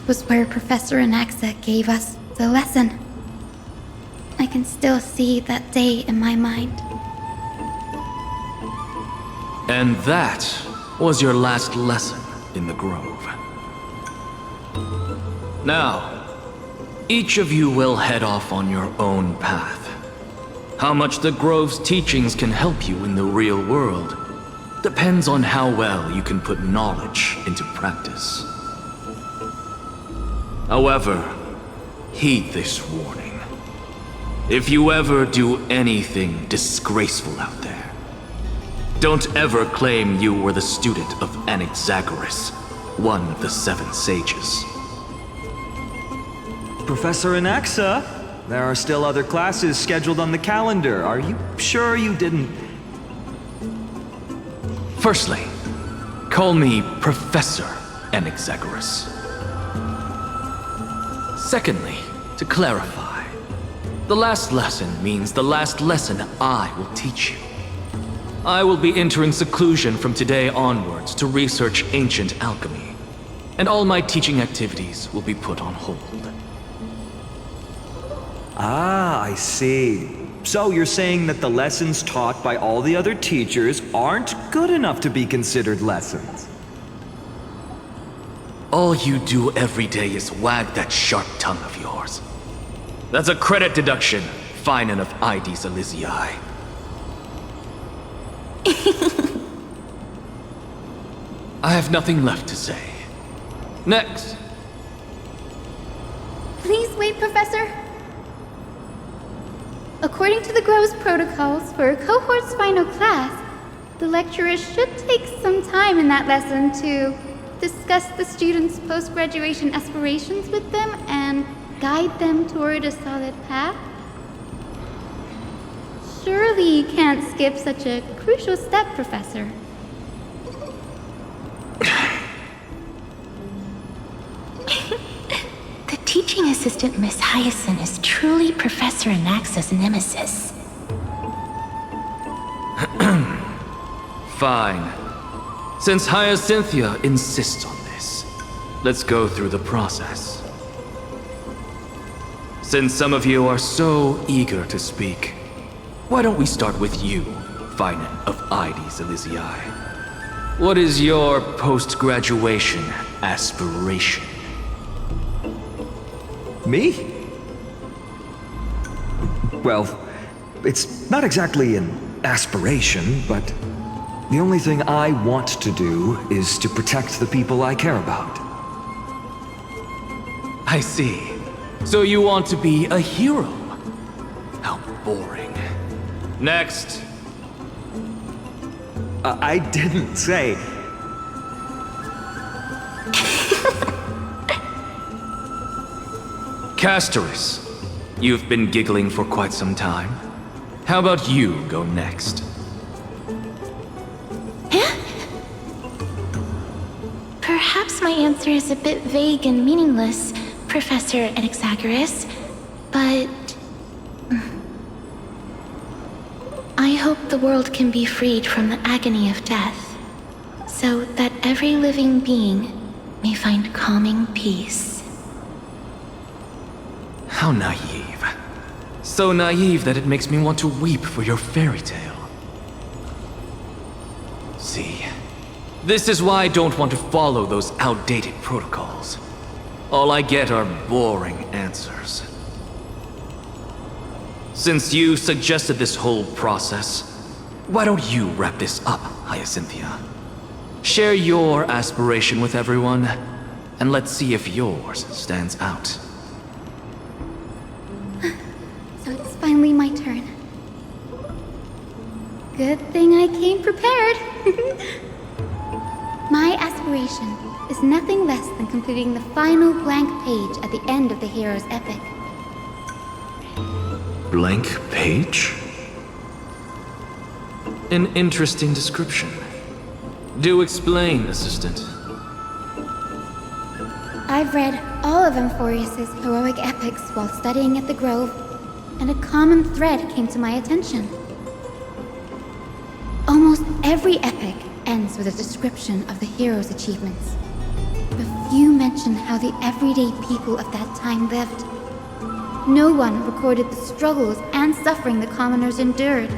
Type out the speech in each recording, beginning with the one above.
was where Professor Anaxa gave us the lesson. I can still see that day in my mind. And that was your last lesson in the Grove. Now, each of you will head off on your own path. How much the Grove's teachings can help you in the real world depends on how well you can put knowledge into practice. However, heed this warning. If you ever do anything disgraceful out there, don't ever claim you were the student of Anaxagoras, one of the 7 sages. Professor Anaxa, there are still other classes scheduled on the calendar. Are you sure you didn't... Firstly, call me Professor Anaxagoras. Secondly, to clarify, the last lesson means the last lesson I will teach you. I will be entering seclusion from today onwards to research ancient alchemy, and all my teaching activities will be put on hold. Ah, I see. So you're saying that the lessons taught by all the other teachers aren't good enough to be considered lessons? All you do every day is wag that sharp tongue of yours. That's a credit deduction, fine enough IDs Elysiae. I have nothing left to say. Next. Please wait, Professor. According to the Grove's protocols for a cohort's final class, the lecturer should take some time in that lesson to discuss the students' post-graduation aspirations with them and guide them toward a solid path. Surely you can't skip such a crucial step, Professor. The teaching assistant, Miss Hyacinth, is truly Professor Anaxa's nemesis. Fine. Since Hyacinthia insists on this, let's go through the process. Since some of you are so eager to speak, why don't we start with you, Finan of IDs Elysiae? What is your post-graduation aspiration? Me? Well, it's not exactly an aspiration, but the only thing I want to do is to protect the people I care about. I see. So you want to be a hero? How boring. Next. I didn't say... Castorus, you've been giggling for quite some time. How about you go next? Perhaps my answer is a bit vague and meaningless, Professor Anaxagoras, but... I hope the world can be freed from the agony of death, so that every living being may find calming peace. How naive. So naive that it makes me want to weep for your fairy tale. See, this is why I don't want to follow those outdated protocols. All I get are boring answers. Since you suggested this whole process, why don't you wrap this up, Hyacinthia? Share your aspiration with everyone, and let's see if yours stands out. So it's finally my turn. Good thing I came prepared. My aspiration is nothing less than completing the final blank page at the end of the hero's epic. Blank page? An interesting description. Do explain, Assistant. I've read all of Amphorius's heroic epics while studying at the Grove, and a common thread came to my attention. Almost every epic ends with a description of the hero's achievements, You mentioned how the everyday people of that time lived. No one recorded the struggles and suffering the commoners endured.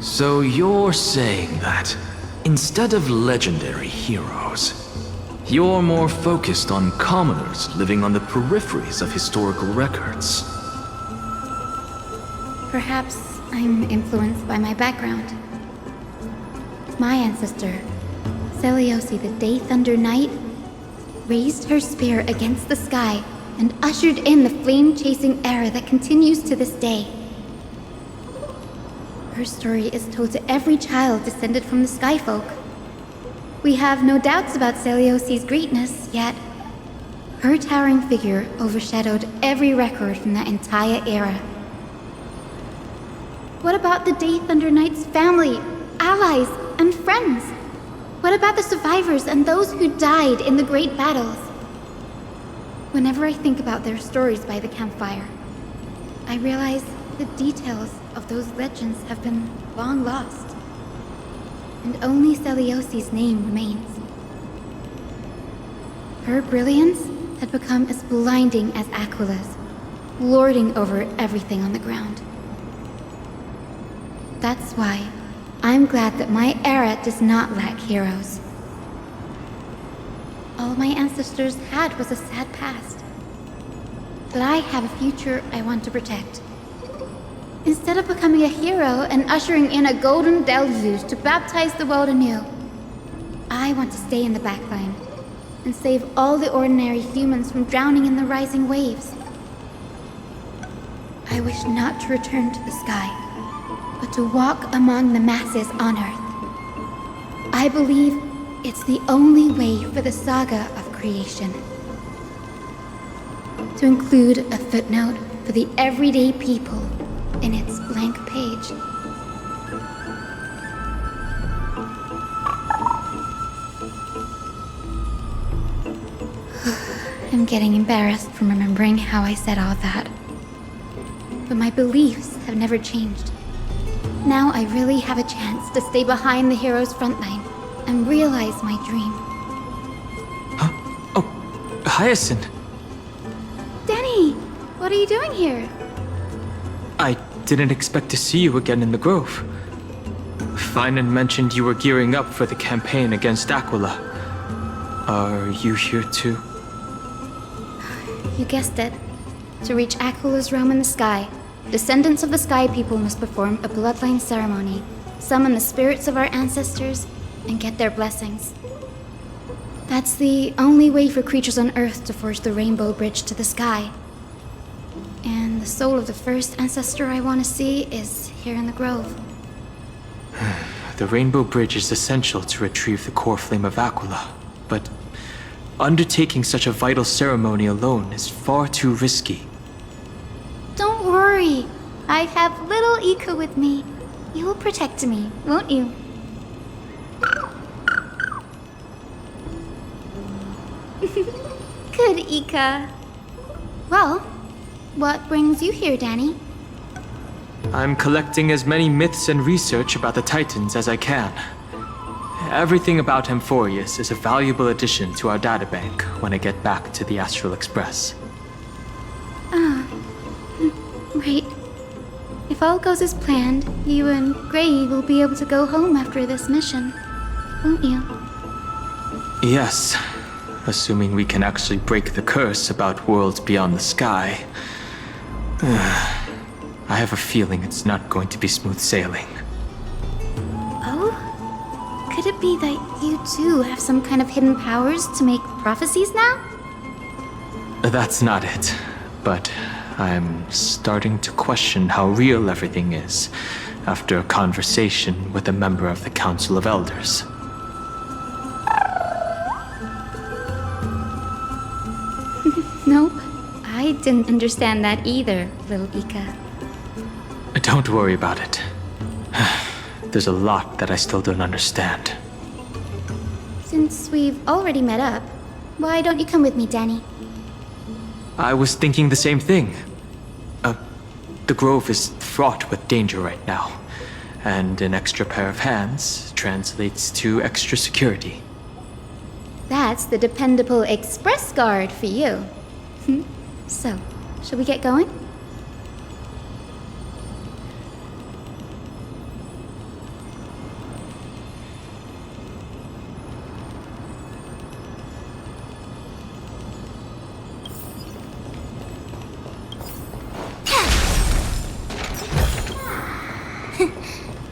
So you're saying that, instead of legendary heroes, you're more focused on commoners living on the peripheries of historical records. Perhaps I'm influenced by my background. My ancestor, Seleuci the Day Thunder Knight, raised her spear against the sky and ushered in the flame-chasing era that continues to this day. Her story is told to every child descended from the Skyfolk. We have no doubts about Seleuci's greatness, yet her towering figure overshadowed every record from that entire era. What about the Day Thunder Knight's family, allies, and friends? What about the survivors and those who died in the great battles? Whenever I think about their stories by the campfire, I realize the details of those legends have been long lost, and only Seleuci's name remains. Her brilliance had become as blinding as Aquila's, lording over everything on the ground. That's why I'm glad that my era does not lack heroes. All my ancestors had was a sad past, but I have a future I want to protect. Instead of becoming a hero and ushering in a golden deluge to baptize the world anew, I want to stay in the backline and save all the ordinary humans from drowning in the rising waves. I wish not to return to the sky, but to walk among the masses on Earth. I believe it's the only way for the saga of creation. To include a footnote for the everyday people in its blank page. I'm getting embarrassed from remembering how I said all that. But my beliefs have never changed. Now I really have a chance to stay behind the hero's front line and realize my dream. Huh? Oh, Hyacinth! Danny! What are you doing here? I didn't expect to see you again in the Grove. Finan mentioned you were gearing up for the campaign against Aquila. Are you here too? You guessed it. To reach Aquila's realm in the sky, descendants of the Sky People must perform a bloodline ceremony, summon the spirits of our ancestors, and get their blessings. That's the only way for creatures on Earth to forge the Rainbow Bridge to the sky. And the soul of the first ancestor I want to see is here in the Grove. The Rainbow Bridge is essential to retrieve the core flame of Aquila, but undertaking such a vital ceremony alone is far too risky. Don't worry. I have little Ika with me. You will protect me, won't you? Good, Ika. Well, what brings you here, Danny? I'm collecting as many myths and research about the Titans as I can. Everything about Amphorius is a valuable addition to our databank when I get back to the Astral Express. Right. If all goes as planned, you and Gray will be able to go home after this mission, won't you? Yes, assuming we can actually break the curse about worlds beyond the sky. I have a feeling it's not going to be smooth sailing. Oh? Could it be that you too have some kind of hidden powers to make prophecies now? That's not it, but I'm starting to question how real everything is after a conversation with a member of the Council of Elders. Nope. I didn't understand that either, little Ika. Don't worry about it. There's a lot that I still don't understand. Since we've already met up, why don't you come with me, Danny? I was thinking the same thing. The Grove is fraught with danger right now, and an extra pair of hands translates to extra security. That's the dependable express guard for you. So, shall we get going?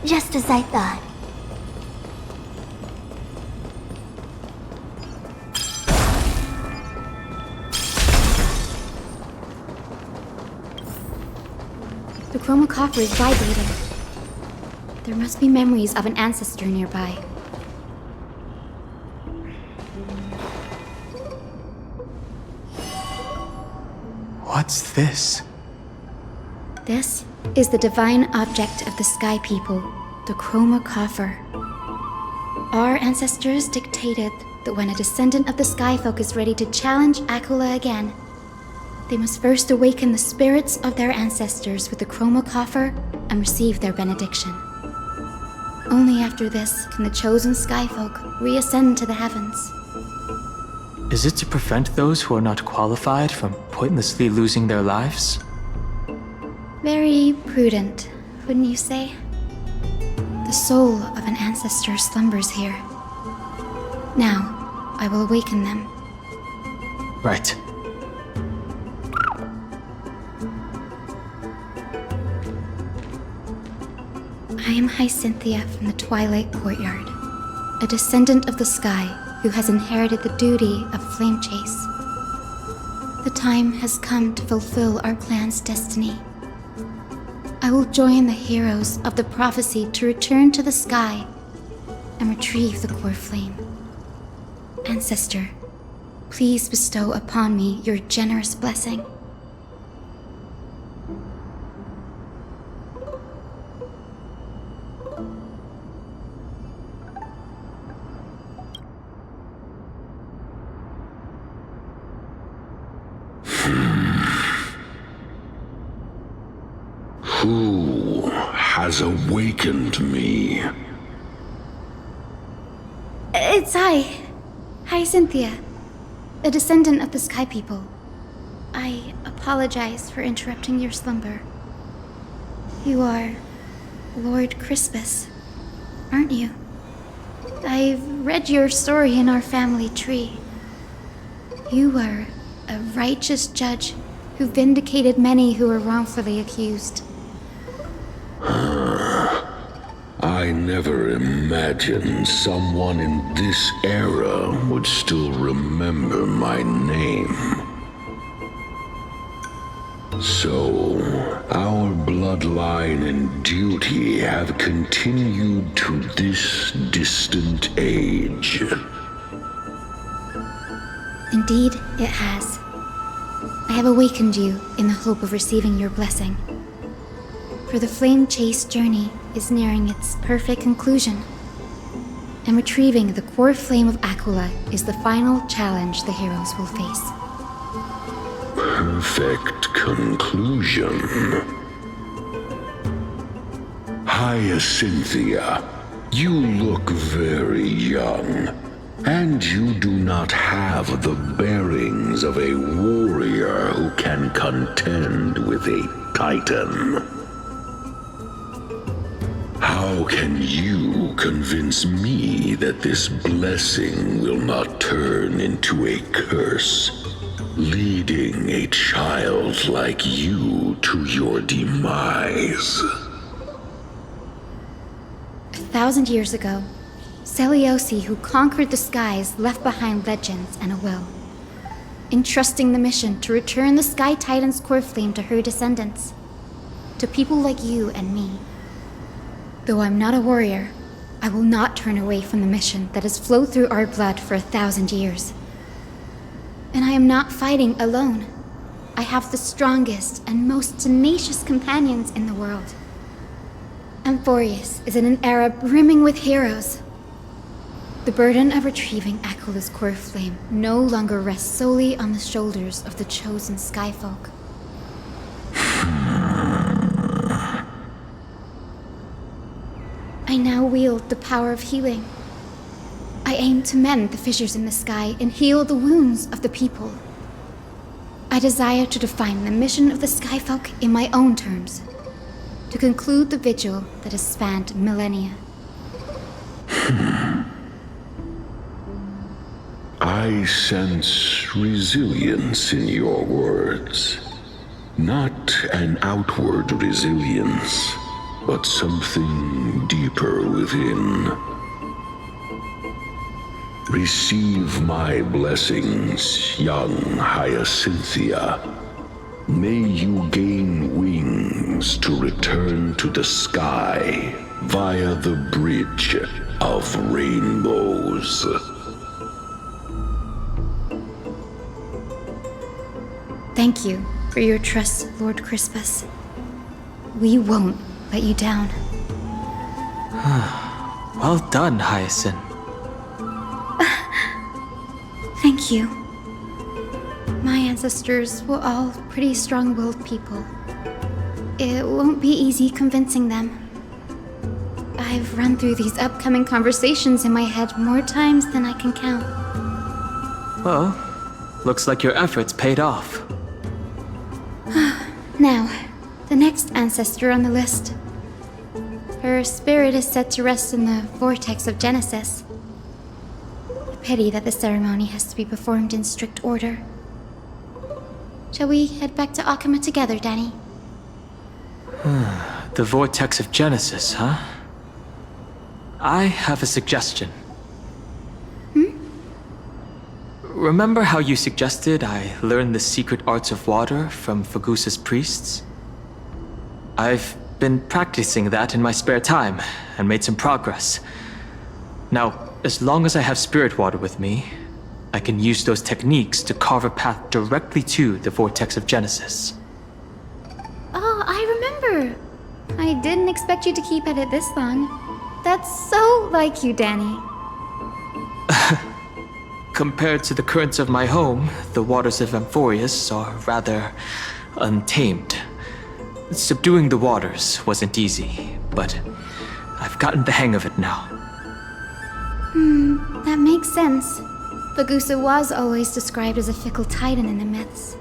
Just as I thought. The chromocopter is vibrating. There must be memories of an ancestor nearby. What's this? This is the divine object of the Sky People, the chromocopter. Our ancestors dictated that when a descendant of the Skyfolk is ready to challenge Aquila again, they must first awaken the spirits of their ancestors with the chromocopter and receive their benediction. Only after this can the chosen Skyfolk reascend to the heavens. Is it to prevent those who are not qualified from pointlessly losing their lives? Very prudent, wouldn't you say? The soul of an ancestor slumbers here. Now, I will awaken them. Right. I am Hyacinthia from the Twilight Courtyard, a descendant of the sky who has inherited the duty of flame chase. The time has come to fulfill our clan's destiny. I will join the heroes of the prophecy to return to the sky and retrieve the core flame. Ancestor, please bestow upon me your generous blessing. Who has awakened me? It's I, Hyacinthia, a descendant of the Sky People. I apologize for interrupting your slumber. You are Lord Crispus, aren't you? I've read your story in our family tree. You were a righteous judge who vindicated many who were wrongfully accused. I never imagined someone in this era would still remember my name. So, our bloodline and duty have continued to this distant age. Indeed, it has. I have awakened you in the hope of receiving your blessing. For the flame chase journey is nearing its perfect conclusion, and retrieving the core flame of Aquila is the final challenge the heroes will face. Perfect conclusion. Hyacinthia, you look very young, and you do not have the bearings of a warrior who can contend with a titan. How can you convince me that this blessing will not turn into a curse, leading a child like you to your demise? 1,000 years ago, Seliosi, who conquered the skies, left behind legends and a will, entrusting the mission to return the Sky Titan's core flame to her descendants, to people like you and me. Though I'm not a warrior, I will not turn away from the mission that has flowed through our blood for 1,000 years. And I am not fighting alone. I have the strongest and most tenacious companions in the world. Amphorius is in an era brimming with heroes. The burden of retrieving Aquila's core flame no longer rests solely on the shoulders of the chosen Skyfolk. I now wield the power of healing. I aim to mend the fissures in the sky and heal the wounds of the people. I desire to define the mission of the Skyfolk in my own terms, to conclude the vigil that has spanned millennia. I sense resilience in your words. Not an outward resilience, but something deeper within. Receive my blessings, young Hyacinthia. May you gain wings to return to the sky via the bridge of rainbows. Thank you for your trust, Lord Crispus. We won't let you down. Well done, Hyacinth. Thank you. My ancestors were all pretty strong-willed people. It won't be easy convincing them. I've run through these upcoming conversations in my head more times than I can count. Well, looks like your efforts paid off. Now, the next ancestor on the list. Her spirit is said to rest in the vortex of Genesis. Pity that the ceremony has to be performed in strict order. Shall we head back to Akama together, Danny? The vortex of Genesis, huh? I have a suggestion. Remember how you suggested I learn the secret arts of water from Fagusa's priests? I've been practicing that in my spare time and made some progress. Now, as long as I have spirit water with me, I can use those techniques to carve a path directly to the vortex of Genesis. Oh, I remember! I didn't expect you to keep at it this long. That's so like you, Danny. Compared to the currents of my home, the waters of Amphorius are rather untamed. Subduing the waters wasn't easy, but I've gotten the hang of it now. That makes sense. Fagusa was always described as a fickle titan in the myths.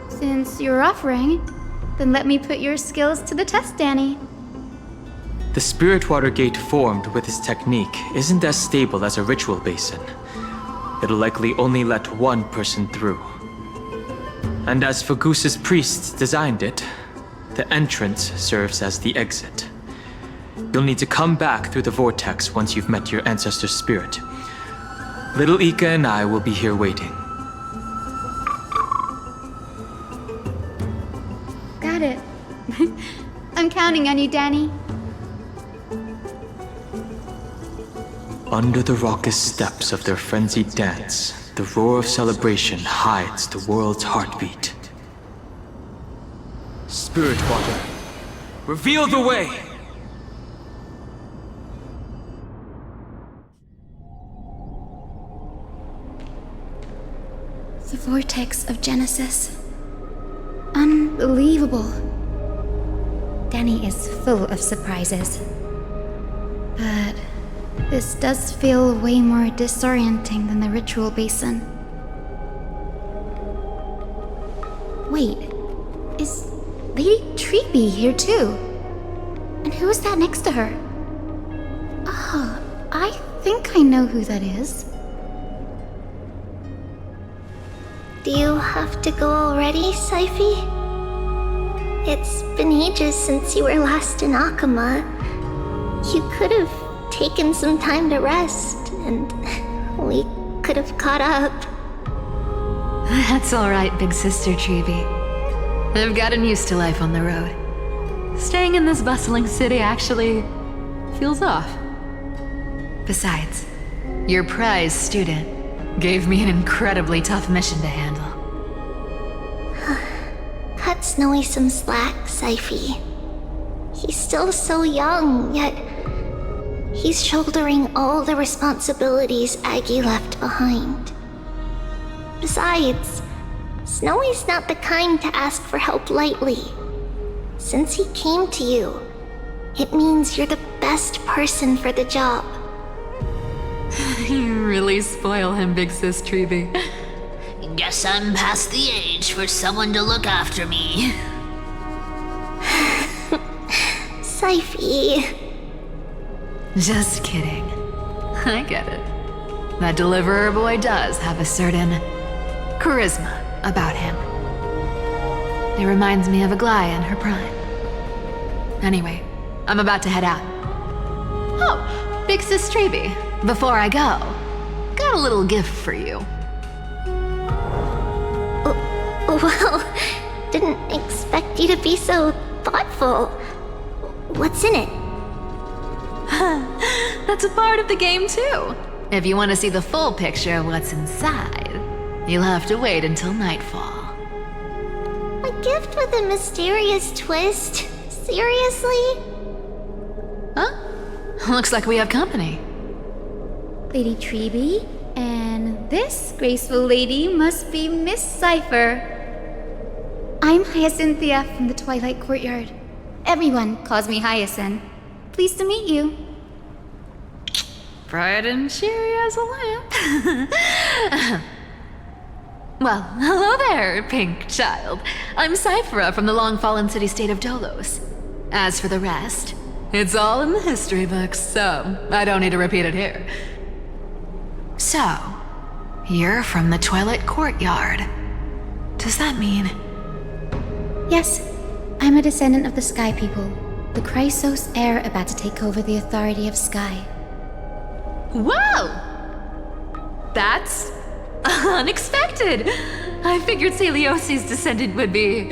Since you're offering, then let me put your skills to the test, Danny. The spirit water gate formed with this technique isn't as stable as a ritual basin. It'll likely only let one person through. And as Fagusa's priests designed it, the entrance serves as the exit. You'll need to come back through the vortex once you've met your ancestor's spirit. Little Ika and I will be here waiting. Got it. I'm counting on you, Danny. Under the raucous steps of their frenzied dance, the roar of celebration hides the world's heartbeat. Spirit water, reveal the way! The vortex of Genesis. Unbelievable. Danny is full of surprises. But this does feel way more disorienting than the ritual basin. Wait, is Lady Treeby here too? And who is that next to her? Oh, I think I know who that is. Do you have to go already, Saifi? It's been ages since you were last in Akama. You could have taken some time to rest, and we could have caught up. That's alright, big sister Treeby. I've gotten used to life on the road. Staying in this bustling city actually feels off. Besides, your prize student gave me an incredibly tough mission to handle. Cut Snowy some slack, Saifi. He's still so young, yet he's shouldering all the responsibilities Aggie left behind. Besides, Snowy's not the kind to ask for help lightly. Since he came to you, it means you're the best person for the job. You really spoil him, Big Sis Treeby. Guess I'm past the age for someone to look after me. Syphie. Just kidding. I get it. That deliverer boy does have a certain charisma about him. It reminds me of Aglaia in her prime. Anyway, I'm about to head out. Oh, Big Sis Treeby, before I go, got a little gift for you. Well, didn't expect you to be so thoughtful. What's in it? That's a part of the game too. If you want to see the full picture of what's inside, you'll have to wait until nightfall. A gift with a mysterious twist? Seriously? Huh? Looks like we have company. Lady Treeby, and this graceful lady must be Miss Cypher. I'm Hyacinthia from the Twilight Courtyard. Everyone calls me Hyacinth. Pleased to meet you. Bright and cheery as a lamp. Well, hello there, pink child. I'm Cyphera from the long-fallen city-state of Dolos. As for the rest, it's all in the history books, so I don't need to repeat it here. So, you're from the Twilight Courtyard. Does that mean... Yes, I'm a descendant of the Sky People, the Chrysos heir about to take over the authority of Sky. Whoa! That's unexpected. I figured Celiosi's descendant would be,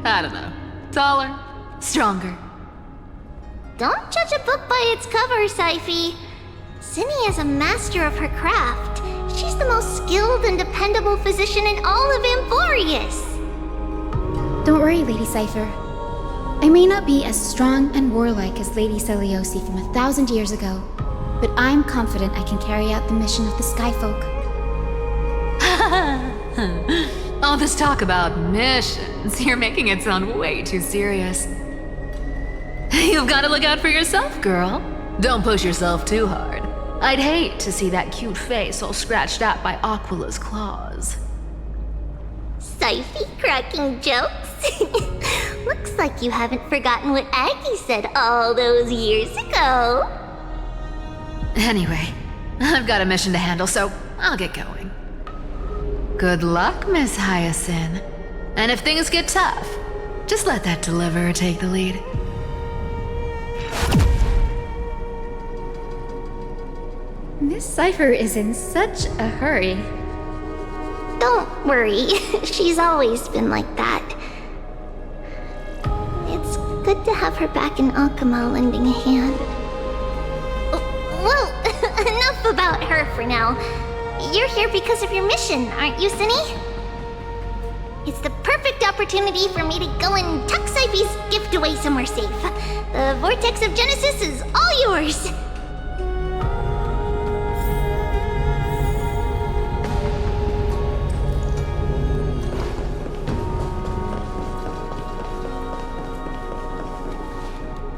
I don't know, taller, stronger. Don't judge a book by its cover, Syphie. Zinni is a master of her craft. She's the most skilled and dependable physician in all of Amphorius. Don't worry, Lady Cypher. I may not be as strong and warlike as Lady Celiosi from 1,000 years ago, but I'm confident I can carry out the mission of the Skyfolk. All this talk about missions, you're making it sound way too serious. You've got to look out for yourself, girl. Don't push yourself too hard. I'd hate to see that cute face all scratched out by Aquila's claws. Syphie cracking jokes? Looks like you haven't forgotten what Aggie said all those years ago. Anyway, I've got a mission to handle, so I'll get going. Good luck, Miss Hyacinth. And if things get tough, just let that deliverer take the lead. Miss Cypher is in such a hurry. Don't worry, she's always been like that. It's good to have her back in Akama lending a hand. Well, enough about her for now. You're here because of your mission, aren't you, Zinni? It's the perfect opportunity for me to go and tuck Syphie's gift away somewhere safe. The Vortex of Genesis is all yours.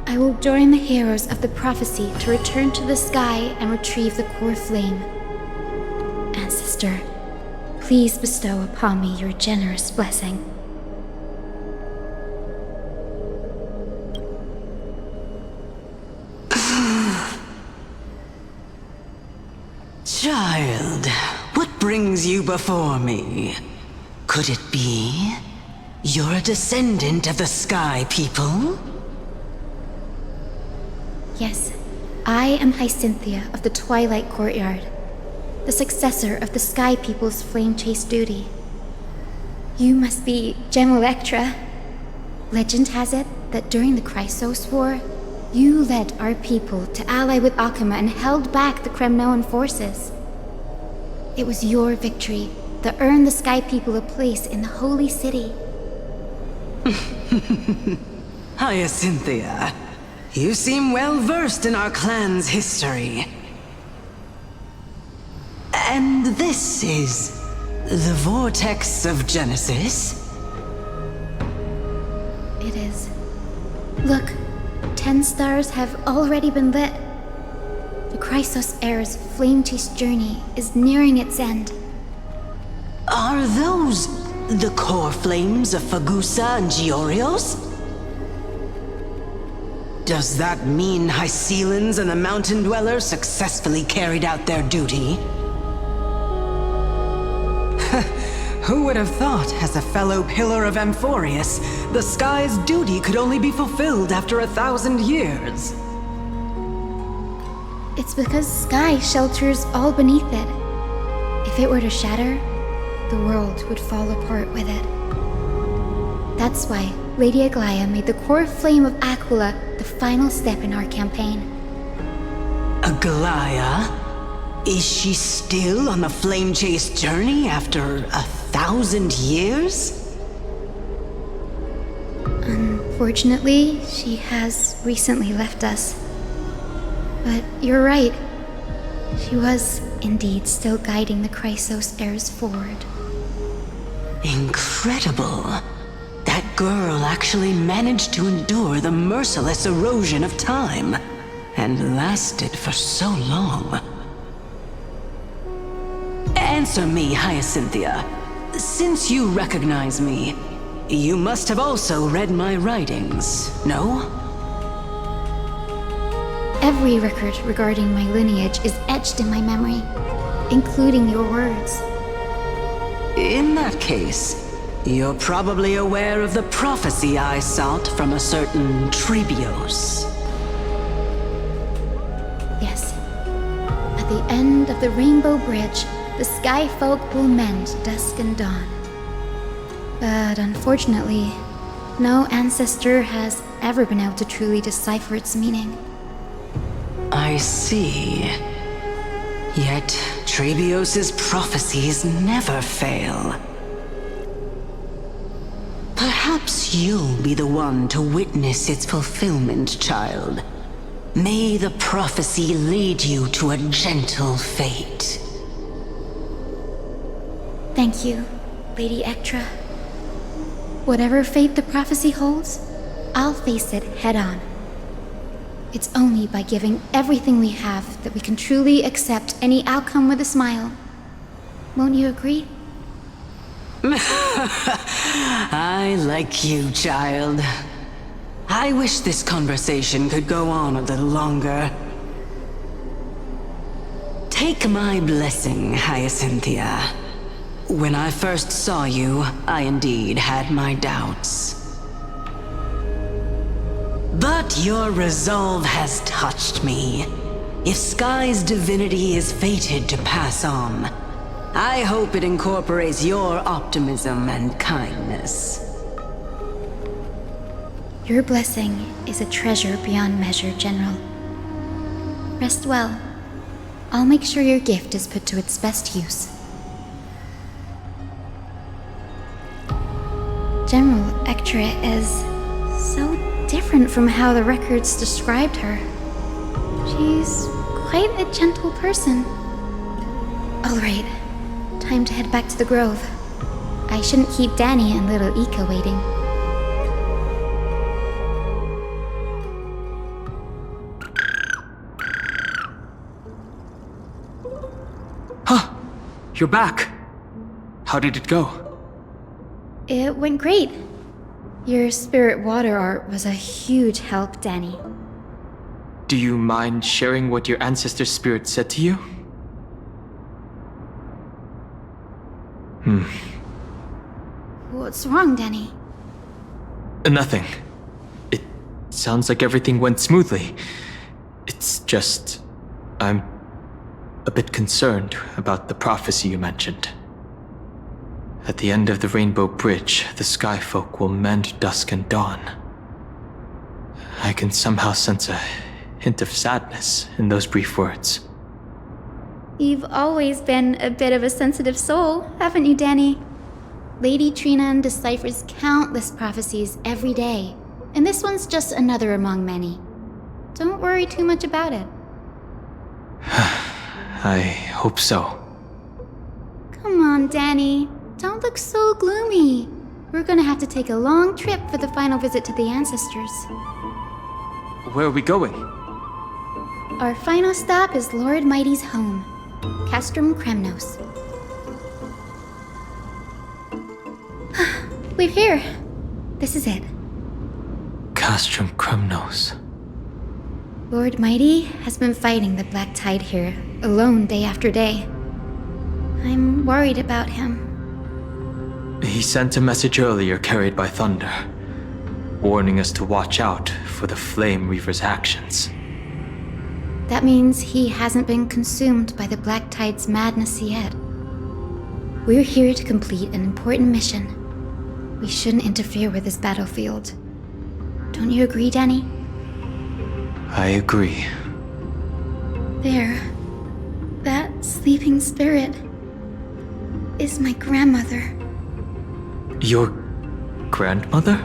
I will join the heroes of the prophecy to return to the sky and retrieve the core flame. Ancestor, please bestow upon me your generous blessing. Child, what brings you before me? Could it be you're a descendant of the Sky People? Yes, I am Hyacinthia of the Twilight Courtyard, the successor of the Sky People's flame chase duty. You must be Gem Electra. Legend has it that during the Chrysos War, you led our people to ally with Akama and held back the Kremnoan forces. It was your victory that earned the Sky People a place in the Holy City. Hyacinthia, you seem well versed in our clan's history. And this is the Vortex of Genesis? It is. Look, 10 stars have already been lit. The Chrysos Heir's flame-chased journey is nearing its end. Are those the core flames of Fagusa and Giorios? Does that mean Hycelans and the Mountain Dwellers successfully carried out their duty? Who would have thought, as a fellow pillar of Amphorius, the sky's duty could only be fulfilled after 1,000 years? It's because sky shelters all beneath it. If it were to shatter, the world would fall apart with it. That's why Lady Aglaia made the core flame of Aquila the final step in our campaign. Aglaia? Is she still on the flame-chased journey after 1,000 years? Unfortunately, she has recently left us. But you're right. She was indeed still guiding the Chrysos Heirs forward. Incredible. That girl actually managed to endure the merciless erosion of time, and lasted for so long. Answer me, Hyacinthia. Since you recognize me, you must have also read my writings, no? Every record regarding my lineage is etched in my memory, including your words. In that case, you're probably aware of the prophecy I sought from a certain Trebios. Yes. At the end of the Rainbow Bridge, the Sky Folk will mend dusk and dawn. But unfortunately, no ancestor has ever been able to truly decipher its meaning. I see. Yet Trebios's prophecies never fail. Perhaps you'll be the one to witness its fulfillment, child. May the prophecy lead you to a gentle fate. Thank you, Lady Ectra. Whatever fate the prophecy holds, I'll face it head-on. It's only by giving everything we have that we can truly accept any outcome with a smile. Won't you agree? I like you, child. I wish this conversation could go on a little longer. Take my blessing, Hyacinthia. When I first saw you, I indeed had my doubts. But your resolve has touched me. If Sky's divinity is fated to pass on, I hope it incorporates your optimism and kindness. Your blessing is a treasure beyond measure, General. Rest well. I'll make sure your gift is put to its best use. General Ectra is so different from how the records described her. She's quite a gentle person. All right, time to head back to the Grove. I shouldn't keep Danny and little Ika waiting. Huh, you're back. How did it go? It went great. Your spirit water art was a huge help, Danny. Do you mind sharing what your ancestor spirit said to you? What's wrong, Danny? Nothing. It sounds like everything went smoothly. It's just... I'm a bit concerned about the prophecy you mentioned. At the end of the Rainbow Bridge, the Sky Folk will mend dusk and dawn. I can somehow sense a hint of sadness in those brief words. You've always been a bit of a sensitive soul, haven't you, Danny? Lady Trinan deciphers countless prophecies every day, and this one's just another among many. Don't worry too much about it. I hope so. Come on, Danny. Don't look so gloomy. We're gonna have to take a long trip for the final visit to the ancestors. Where are we going? Our final stop is Lord Mighty's home, Castrum Kremnos. We're here. This is it. Castrum Kremnos. Lord Mighty has been fighting the Black Tide here, alone day after day. I'm worried about him. He sent a message earlier carried by thunder, warning us to watch out for the Flame Reaver's actions. That means he hasn't been consumed by the Black Tide's madness yet. We're here to complete an important mission. We shouldn't interfere with this battlefield. Don't you agree, Danny? I agree. There. That sleeping spirit is my grandmother. Your grandmother?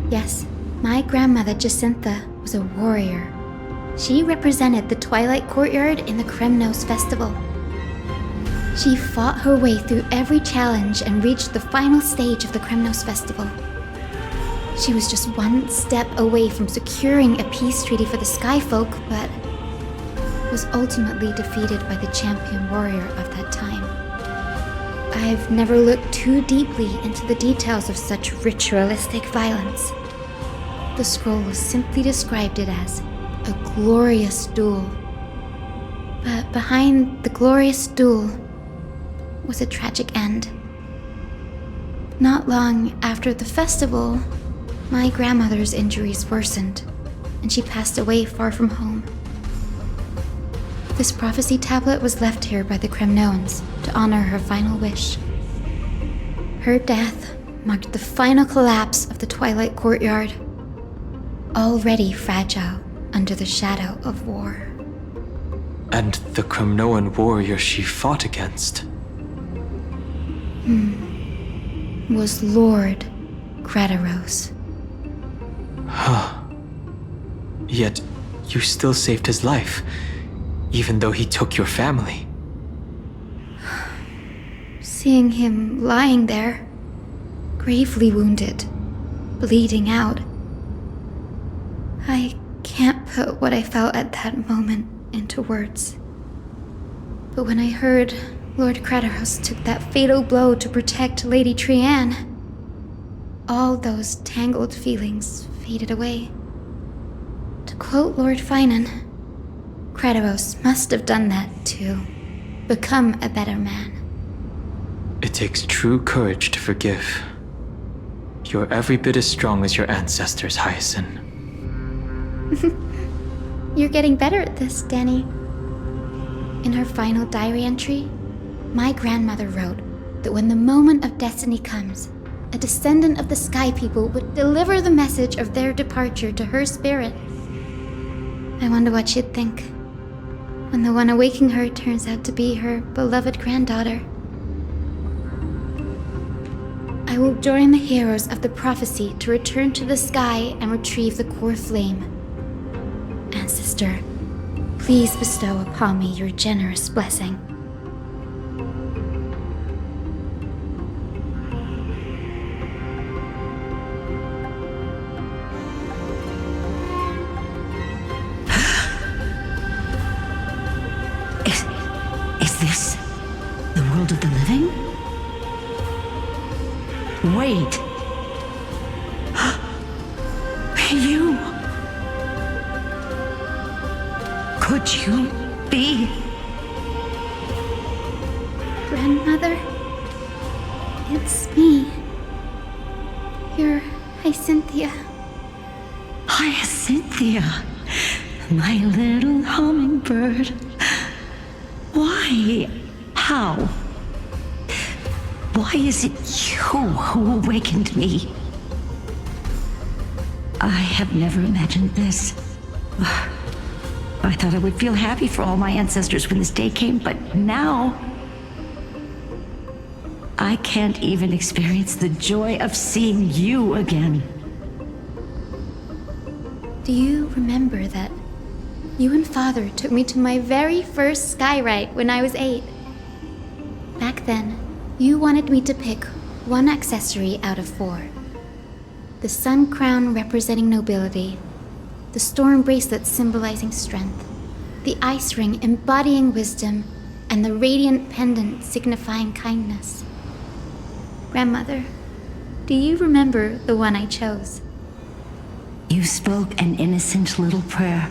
Yes, my grandmother Jacintha was a warrior. She represented the Twilight Courtyard in the Kremnos Festival. She fought her way through every challenge and reached the final stage of the Kremnos Festival. She was just one step away from securing a peace treaty for the Skyfolk, but was ultimately defeated by the champion warrior of that time. I've never looked too deeply into the details of such ritualistic violence. The scroll simply described it as a glorious duel. But behind the glorious duel was a tragic end. Not long after the festival, my grandmother's injuries worsened, and she passed away far from home. This prophecy tablet was left here by the Kremnoans to honor her final wish. Her death marked the final collapse of the Twilight Courtyard, already fragile under the shadow of war. And the Kremnoan warrior she fought against? Was Lord Gradaros. Yet, you still saved his life, even though he took your family. Seeing him lying there, gravely wounded, bleeding out, I can't put what I felt at that moment into words. But when I heard Lord Gradaros took that fatal blow to protect Lady Trianne, all those tangled feelings faded away. To quote Lord Finan, Gradaros must have done that to become a better man. It takes true courage to forgive. You're every bit as strong as your ancestors, Hyacinth. You're getting better at this, Danny. In her final diary entry, my grandmother wrote that when the moment of destiny comes, a descendant of the Sky People would deliver the message of their departure to her spirit. I wonder what she'd think when the one awaking her turns out to be her beloved granddaughter. I will join the heroes of the prophecy to return to the sky and retrieve the core flame. Ancestor, please bestow upon me your generous blessing. Is this the world of the living? Wait. You. Could you be? Grandmother, it's me. You're Hyacinthia. Hyacinthia, my little hummingbird. Why? How? Why is it you who awakened me? I have never imagined this. I thought I would feel happy for all my ancestors when this day came, but now I can't even experience the joy of seeing you again. Do you remember that you and Father took me to my very first skyride when I was 8? Back then, you wanted me to pick one accessory out of 4. The sun crown representing nobility, the storm bracelet symbolizing strength, the ice ring embodying wisdom, and the radiant pendant signifying kindness. Grandmother, do you remember the one I chose? You spoke an innocent little prayer,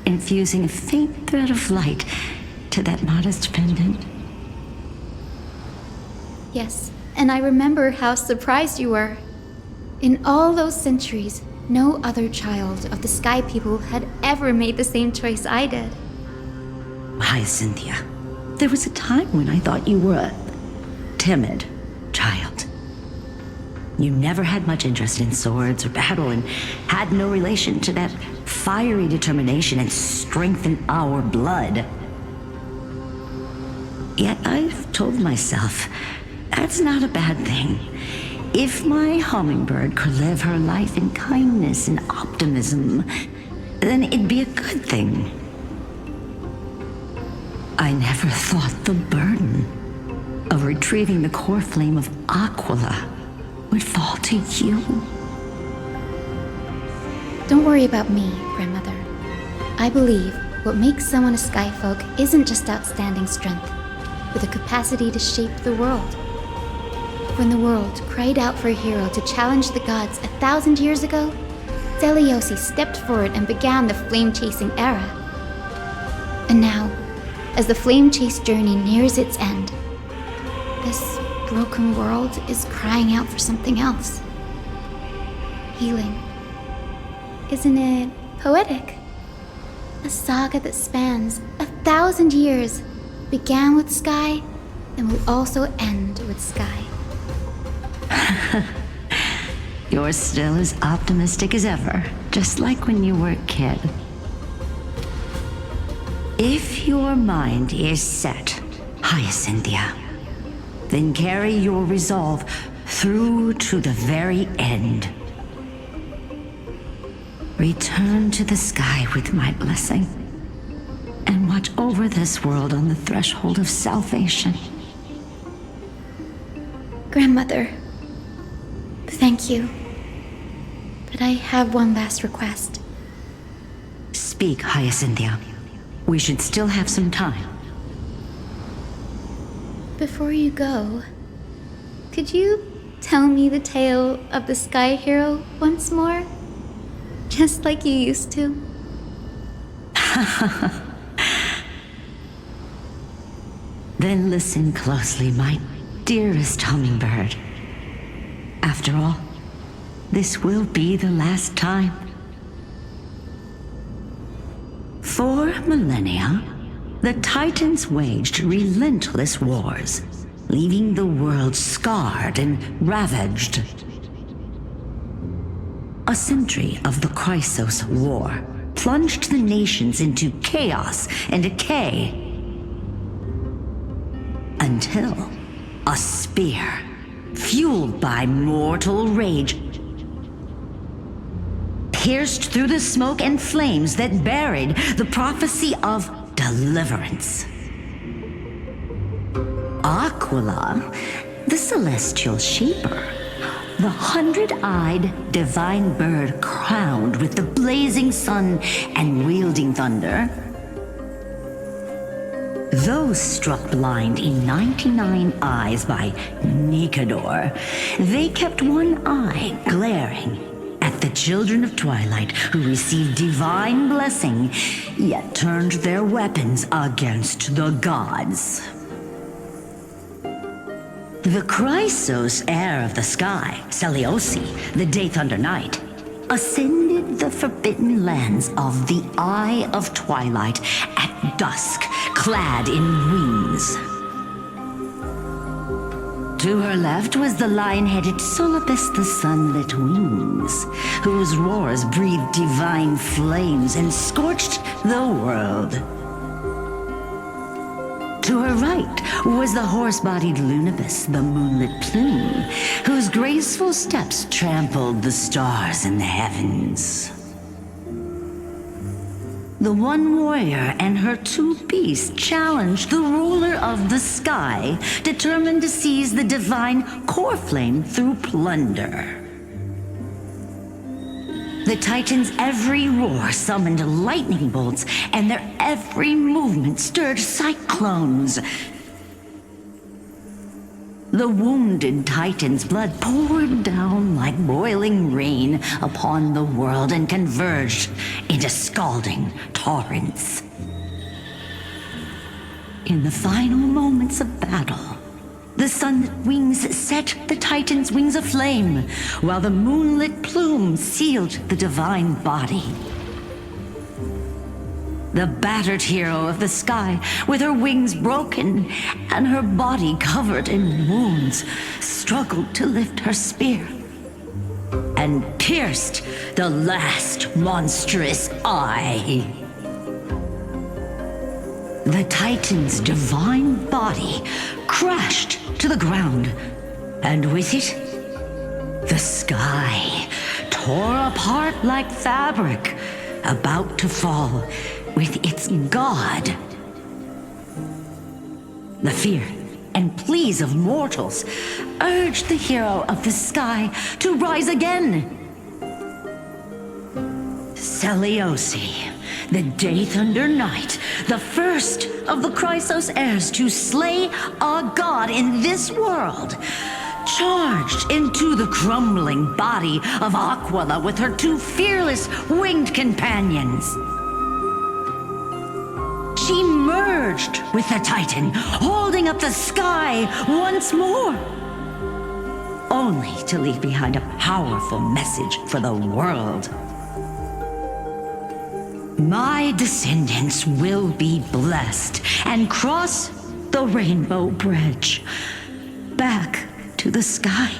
infusing a faint thread of light to that modest pendant. Yes, and I remember how surprised you were. In all those centuries, no other child of the Sky People had ever made the same choice I did. Hyacinthia, there was a time when I thought you were a timid child. You never had much interest in swords or battle and had no relation to that fiery determination and strength in our blood. Yet I've told myself, that's not a bad thing. If my hummingbird could live her life in kindness and optimism, then it'd be a good thing. I never thought the burden of retrieving the core flame of Aquila would fall to you. Don't worry about me, Grandmother. I believe what makes someone a Skyfolk isn't just outstanding strength, but the capacity to shape the world. When the world cried out for a hero to challenge the gods 1,000 years ago, Zeliosi stepped forward and began the flame-chasing era. And now, as the flame chase journey nears its end, this broken world is crying out for something else. Healing. Isn't it poetic? A saga that spans 1,000 years, began with Sky, and will also end with Sky. You're still as optimistic as ever, just like when you were a kid. If your mind is set, Hyacinthia, then carry your resolve through to the very end. Return to the sky with my blessing, and watch over this world on the threshold of salvation. Grandmother, thank you. But I have one last request. Speak, Hyacinthia. We should still have some time. Before you go, could you tell me the tale of the Sky Hero once more? Just like you used to? Then listen closely, my dearest hummingbird. After all, this will be the last time. For millennia, the Titans waged relentless wars, leaving the world scarred and ravaged. A century of the Chrysos War plunged the nations into chaos and decay, until a spear, fueled by mortal rage, pierced through the smoke and flames that buried the prophecy of deliverance. Aquila, the celestial shaper, the 100-eyed divine bird crowned with the blazing sun and wielding thunder, those struck blind in 99 eyes by Nicador, they kept one eye glaring at the children of Twilight who received divine blessing, yet turned their weapons against the gods. The Chrysos heir of the sky, Seliosi, the Day Thunder Knight, ascended the forbidden lands of the Eye of Twilight at dusk, clad in wings. To her left was the lion-headed Solibus the Sunlit Wings, whose roars breathed divine flames and scorched the world. To her right was the horse-bodied Lunibus, the Moonlit Plume, whose graceful steps trampled the stars in the heavens. The one warrior and her two beasts challenged the ruler of the sky, determined to seize the divine core flame through plunder. The Titans' every roar summoned lightning bolts, and their every movement stirred cyclones. The wounded Titan's blood poured down like boiling rain upon the world and converged into scalding torrents. In the final moments of battle, the sunlit wings set the Titan's wings aflame, while the moonlit plume sealed the divine body. The battered hero of the sky, with her wings broken and her body covered in wounds, struggled to lift her spear and pierced the last monstrous eye. The Titan's divine body crashed to the ground, and with it, the sky tore apart like fabric, about to fall with its god. The fear and pleas of mortals urged the hero of the sky to rise again. Seliosi, the Day Thunder Knight, the first of the Chrysos heirs to slay a god in this world, charged into the crumbling body of Aquila with her two fearless winged companions. She merged with the Titan, holding up the sky once more, only to leave behind a powerful message for the world. My descendants will be blessed and cross the rainbow bridge back to the sky.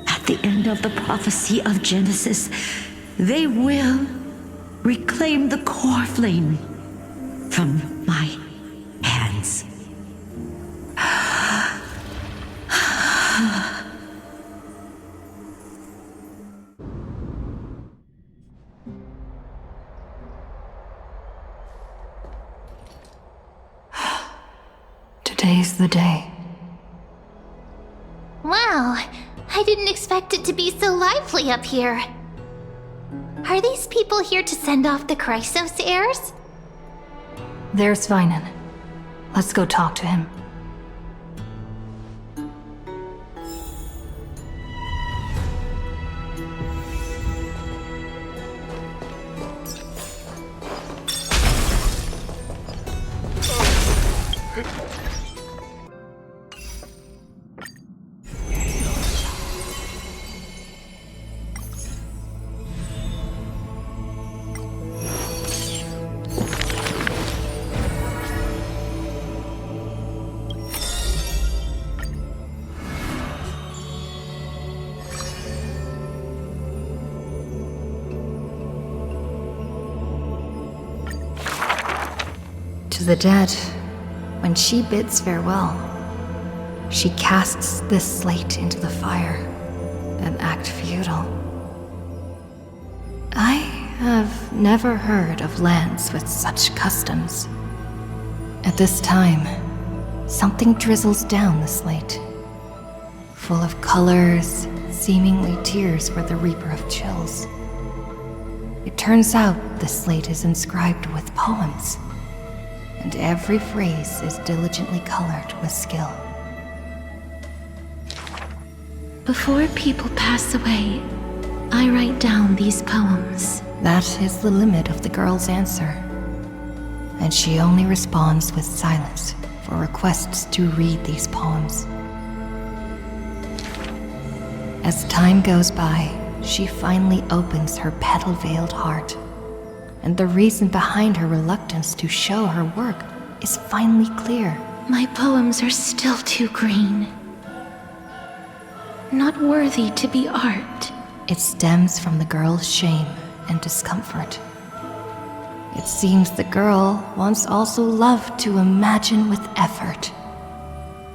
At the end of the prophecy of Genesis, they will reclaim the core flame from my hands. Today's the day. Wow, I didn't expect it to be so lively up here. Are these people here to send off the Chrysos heirs? There's Vinan. Let's go talk to him. To the dead, when she bids farewell, she casts this slate into the fire, an act futile. I have never heard of lands with such customs. At this time, something drizzles down the slate, full of colors, seemingly tears for the reaper of chills. It turns out the slate is inscribed with poems, and every phrase is diligently colored with skill. Before people pass away, I write down these poems. That is the limit of the girl's answer, and she only responds with silence for requests to read these poems. As time goes by, she finally opens her petal-veiled heart, and the reason behind her reluctance to show her work is finally clear. My poems are still too green. Not worthy to be art. It stems from the girl's shame and discomfort. It seems the girl once also loved to imagine with effort,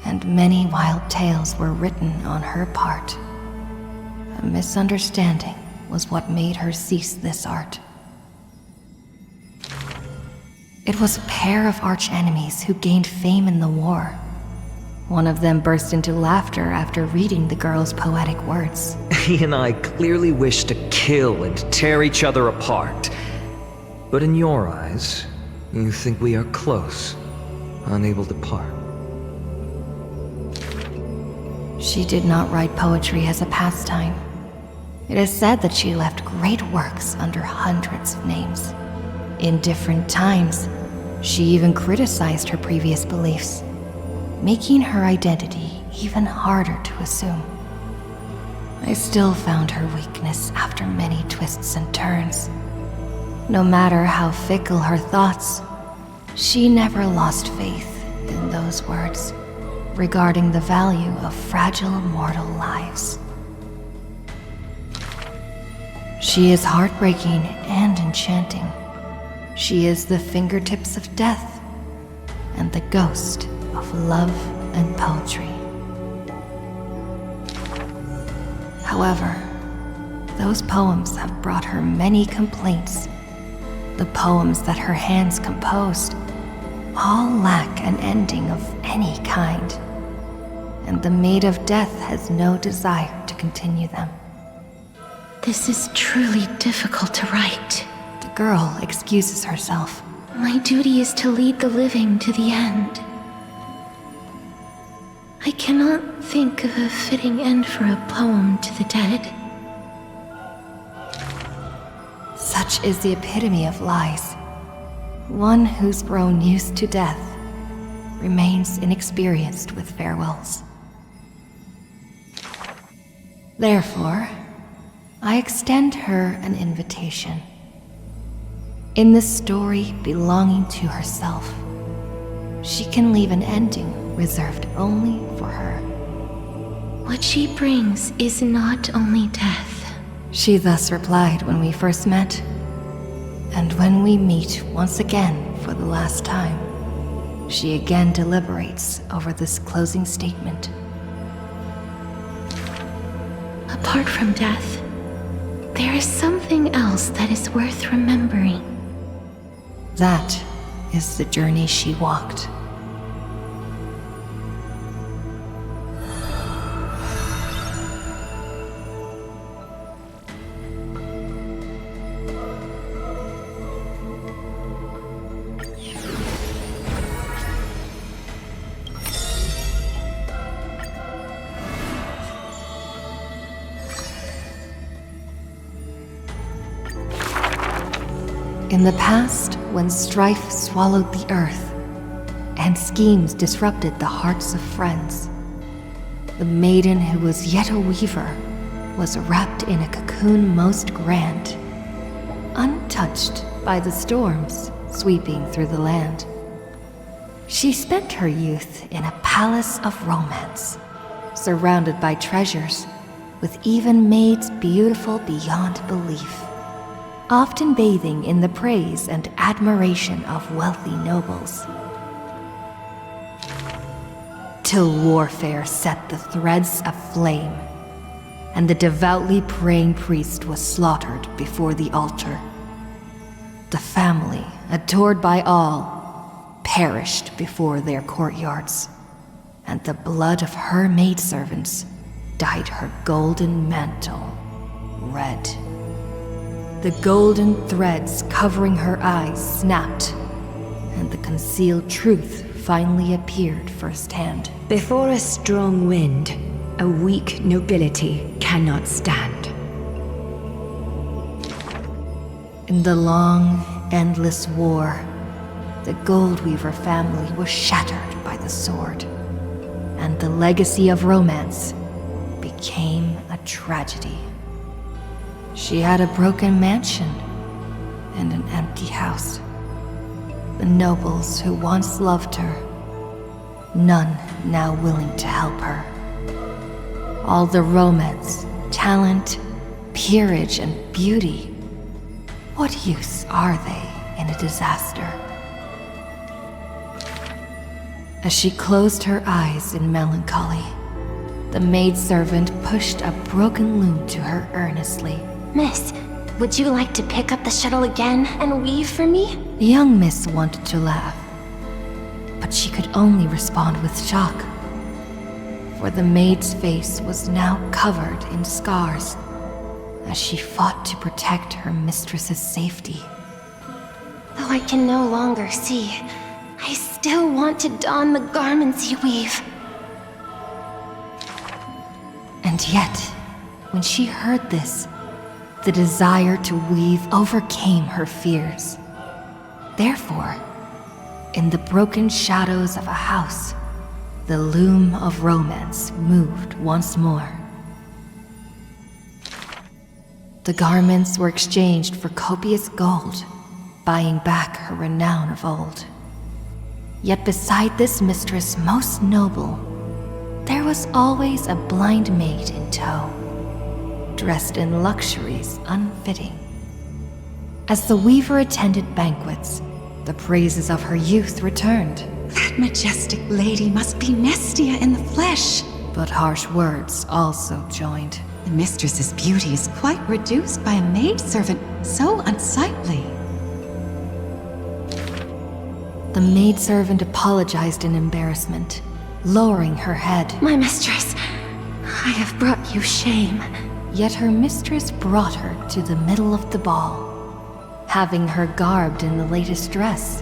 and many wild tales were written on her part. A misunderstanding was what made her cease this art. It was a pair of arch-enemies who gained fame in the war. One of them burst into laughter after reading the girl's poetic words. he and I clearly wish to kill and tear each other apart. But in your eyes, you think we are close, unable to part. She did not write poetry as a pastime. It is said that she left great works under hundreds of names. In different times, she even criticized her previous beliefs, making her identity even harder to assume. I still found her weakness after many twists and turns. No matter how fickle her thoughts, she never lost faith in those words regarding the value of fragile mortal lives. She is heartbreaking and enchanting. She is the fingertips of death and the ghost of love and poetry. However, those poems have brought her many complaints. The poems that her hands composed all lack an ending of any kind, and the Maid of Death has no desire to continue them. This is truly difficult to write. The girl excuses herself. My duty is to lead the living to the end. I cannot think of a fitting end for a poem to the dead. Such is the epitome of lies. One who's grown used to death remains inexperienced with farewells. Therefore, I extend her an invitation. In the story belonging to herself, she can leave an ending reserved only for her. What she brings is not only death. She thus replied when we first met, and when we meet once again for the last time, she again deliberates over this closing statement. Apart from death, there is something else that is worth remembering. That is the journey she walked. In the past, when strife swallowed the earth, and schemes disrupted the hearts of friends, the maiden who was yet a weaver was wrapped in a cocoon most grand, untouched by the storms sweeping through the land. She spent her youth in a palace of romance, surrounded by treasures, with even maids beautiful beyond belief, often bathing in the praise and admiration of wealthy nobles. Till warfare set the threads aflame, and the devoutly praying priest was slaughtered before the altar. The family, adored by all, perished before their courtyards, and the blood of her maidservants dyed her golden mantle red. The golden threads covering her eyes snapped, and the concealed truth finally appeared firsthand. Before a strong wind, a weak nobility cannot stand. In the long, endless war, the Goldweaver family was shattered by the sword, and the legacy of romance became a tragedy. She had a broken mansion and an empty house. The nobles who once loved her, none now willing to help her. All the romance, talent, peerage, and beauty, what use are they in a disaster? As she closed her eyes in melancholy, the maidservant pushed a broken loom to her earnestly. Miss, would you like to pick up the shuttle again and weave for me? The young miss wanted to laugh, but she could only respond with shock. for the maid's face was now covered in scars as she fought to protect her mistress's safety. Though I can no longer see, I still want to don the garments you weave. And yet, when she heard this, the desire to weave overcame her fears. Therefore, in the broken shadows of a house, the loom of romance moved once more. The garments were exchanged for copious gold, buying back her renown of old. Yet beside this mistress most noble, there was always a blind maid in tow, dressed in luxuries unfitting. As the weaver attended banquets, the praises of her youth returned. That majestic lady must be Nestia in the flesh. But harsh words also joined. The mistress's beauty is quite reduced by a maidservant so unsightly. The maidservant apologized in embarrassment, lowering her head. My mistress, I have brought you shame. Yet her mistress brought her to the middle of the ball, having her garbed in the latest dress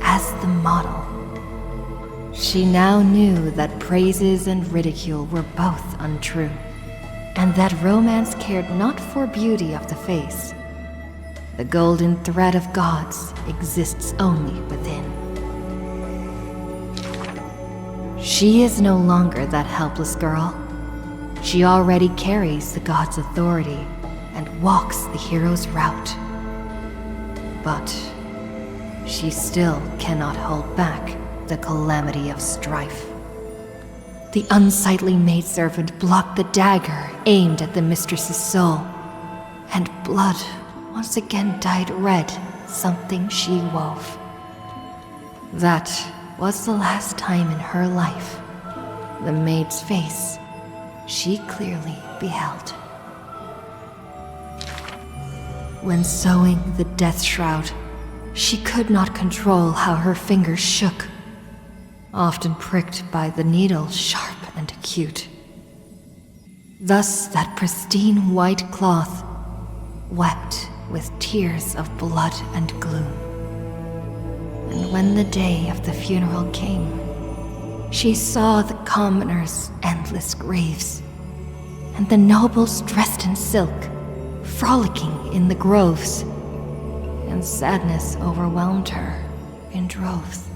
as the model. She now knew that praises and ridicule were both untrue, and that romance cared not for beauty of the face. The golden thread of gods exists only within. She is no longer that helpless girl. She already carries the god's authority and walks the hero's route. But she still cannot hold back the calamity of strife. The unsightly maidservant blocked the dagger aimed at the mistress's soul, and blood once again dyed red something she wove. That was the last time in her life the maid's face she clearly beheld. When sewing the death shroud, she could not control how her fingers shook, often pricked by the needle sharp and acute. Thus that pristine white cloth wept with tears of blood and gloom. And when the day of the funeral came, she saw the commoners' endless graves, and the nobles dressed in silk, frolicking in the groves, and sadness overwhelmed her in droves.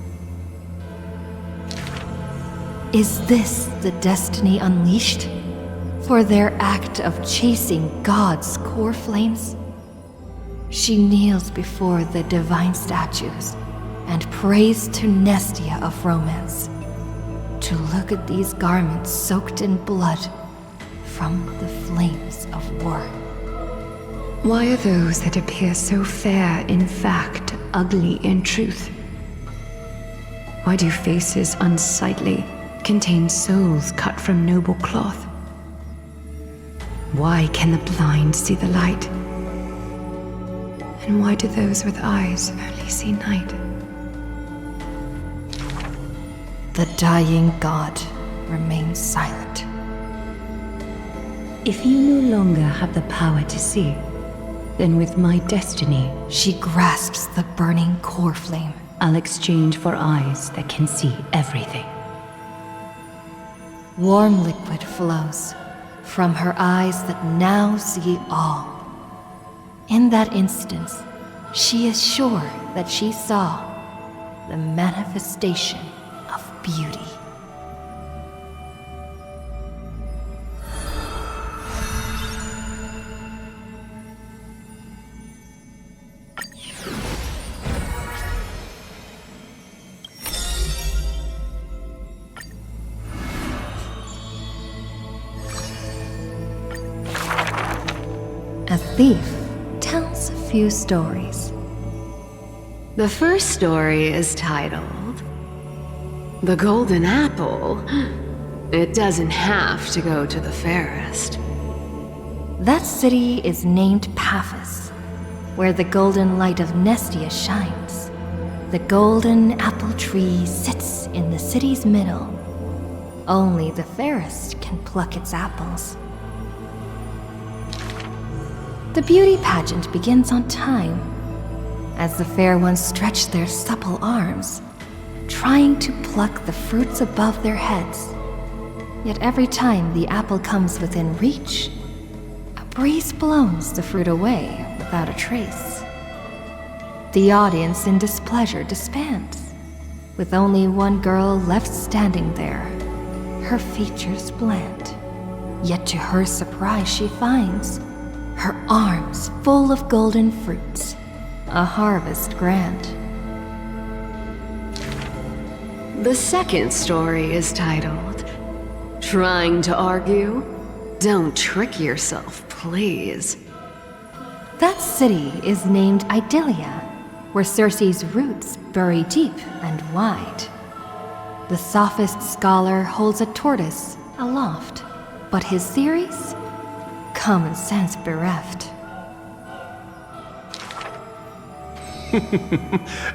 Is this the destiny unleashed for their act of chasing God's core flames? She kneels before the divine statues and prays to Nestia of romance to look at these garments soaked in blood from the flames of war. Why are those that appear so fair in fact ugly in truth? Why do faces unsightly contain souls cut from noble cloth? Why can the blind see the light? And why do those with eyes only see night? The dying god remains silent. If you no longer have the power to see, then with my destiny, she grasps the burning core flame. I'll exchange for eyes that can see everything. Warm liquid flows from her eyes that now see all. In that instance, she is sure that she saw the manifestation of beauty. A thief tells a few stories. The first story is titled The Golden Apple. It doesn't have to go to the fairest. That city is named Paphos, where the golden light of Nestia shines. The golden apple tree sits in the city's middle, Only the fairest can pluck its apples. The beauty pageant begins on time, as the fair ones stretch their supple arms, trying to pluck the fruits above their heads. Yet every time the apple comes within reach, a breeze blows the fruit away without a trace. The audience in displeasure disbands, with only one girl left standing there, her features bland. Yet to her surprise she finds her arms full of golden fruits, a harvest grand. The second story is titled, Trying to Argue? Don't trick yourself, please. That city is named Idalia, where Circe's roots bury deep and wide. The sophist scholar holds a tortoise aloft, but his theories? Common sense bereft.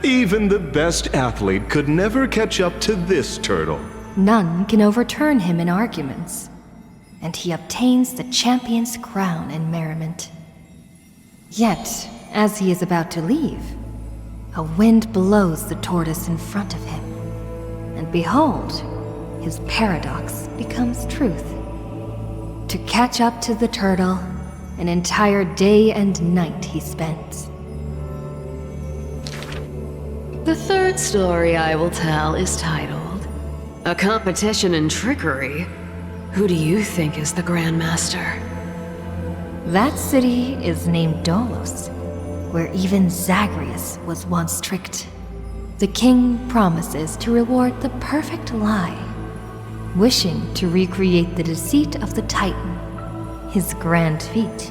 Even the best athlete could never catch up to this turtle. None can overturn him in arguments, and he obtains the champion's crown in merriment. Yet, as he is about to leave, a wind blows the tortoise in front of him, and behold, his paradox becomes truth. To catch up to the turtle, an entire day and night he spends. The third story I will tell is titled, A Competition in Trickery. Who do you think is the Grandmaster? That city is named Dolos, where even Zagreus was once tricked. The king promises to reward the perfect lie, wishing to recreate the deceit of the Titan, his grand feat.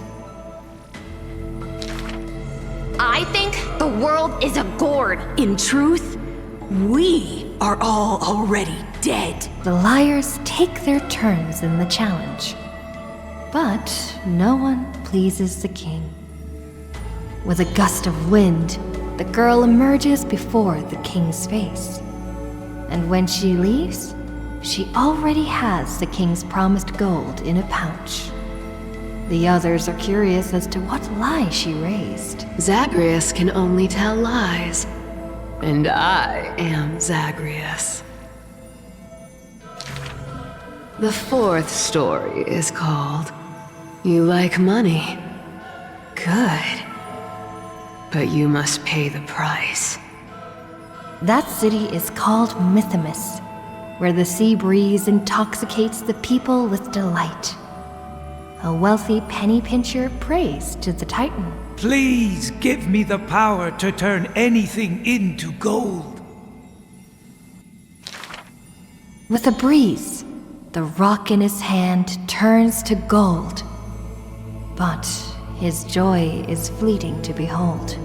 I think the world is a gourd. In truth, we are all already dead. The liars take their turns in the challenge, but no one pleases the king. With a gust of wind, the girl emerges before the king's face. And when she leaves, she already has the king's promised gold in a pouch. The others are curious as to what lie she raised. Zagreus can only tell lies, and I am Zagreus. The fourth story is called, You Like Money? Good. But you must pay the price. That city is called Mythimus, where the sea breeze intoxicates the people with delight. A wealthy penny pincher prays to the Titan. Please give me the power to turn anything into gold. With a breeze, the rock in his hand turns to gold. But his joy is fleeting to behold.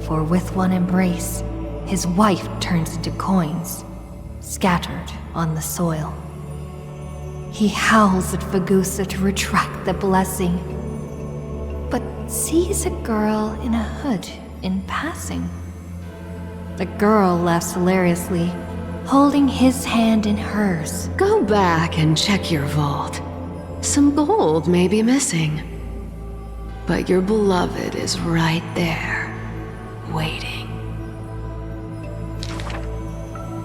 For with one embrace, his wife turns into coins, scattered on the soil. He howls at Fagusa to retract the blessing, but sees a girl in a hood in passing. The girl laughs hilariously, holding his hand in hers. Go back and check your vault. Some gold may be missing, but your beloved is right there, waiting.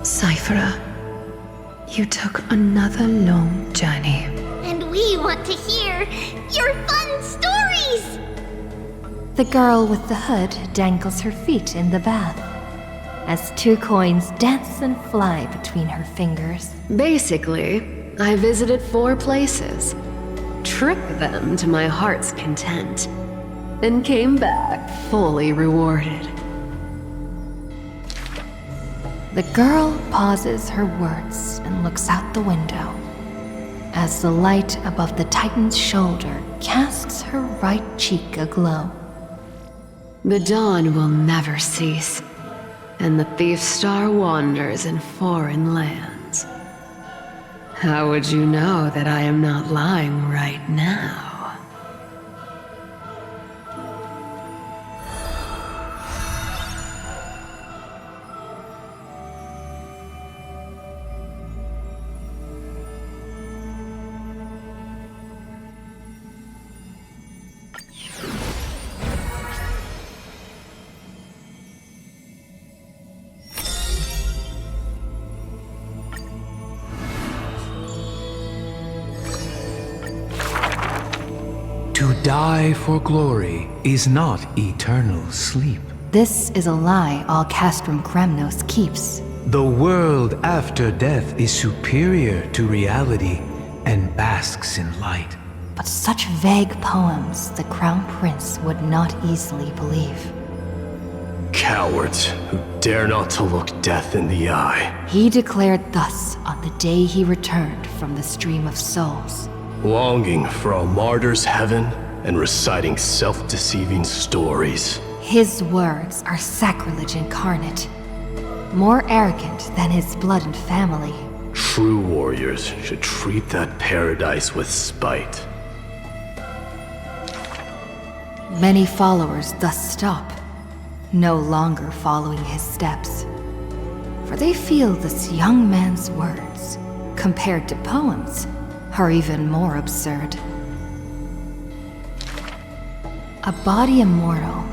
Cyphera, you took another long journey. And we want to hear your fun stories! The girl with the hood dangles her feet in the bath, as 2 coins dance and fly between her fingers. Basically, I visited 4 places, tricked them to my heart's content, and came back fully rewarded. The girl pauses her words and looks out the window, as the light above the Titan's shoulder casts her right cheek aglow. The dawn will never cease, and the thief star wanders in foreign lands. How would you know that I am not lying right now? To die for glory is not eternal sleep. This is a lie all Castrum Kremnos keeps. The world after death is superior to reality and basks in light. But such vague poems the Crown Prince would not easily believe. Cowards who dare not to look death in the eye. He declared thus on the day he returned from the stream of souls. Longing for a martyr's heaven and reciting self-deceiving stories. His words are sacrilege incarnate, more arrogant than his blood and family. True warriors should treat that paradise with spite. Many followers thus stop, no longer following his steps. For they feel this young man's words, compared to poems, are even more absurd. A body immortal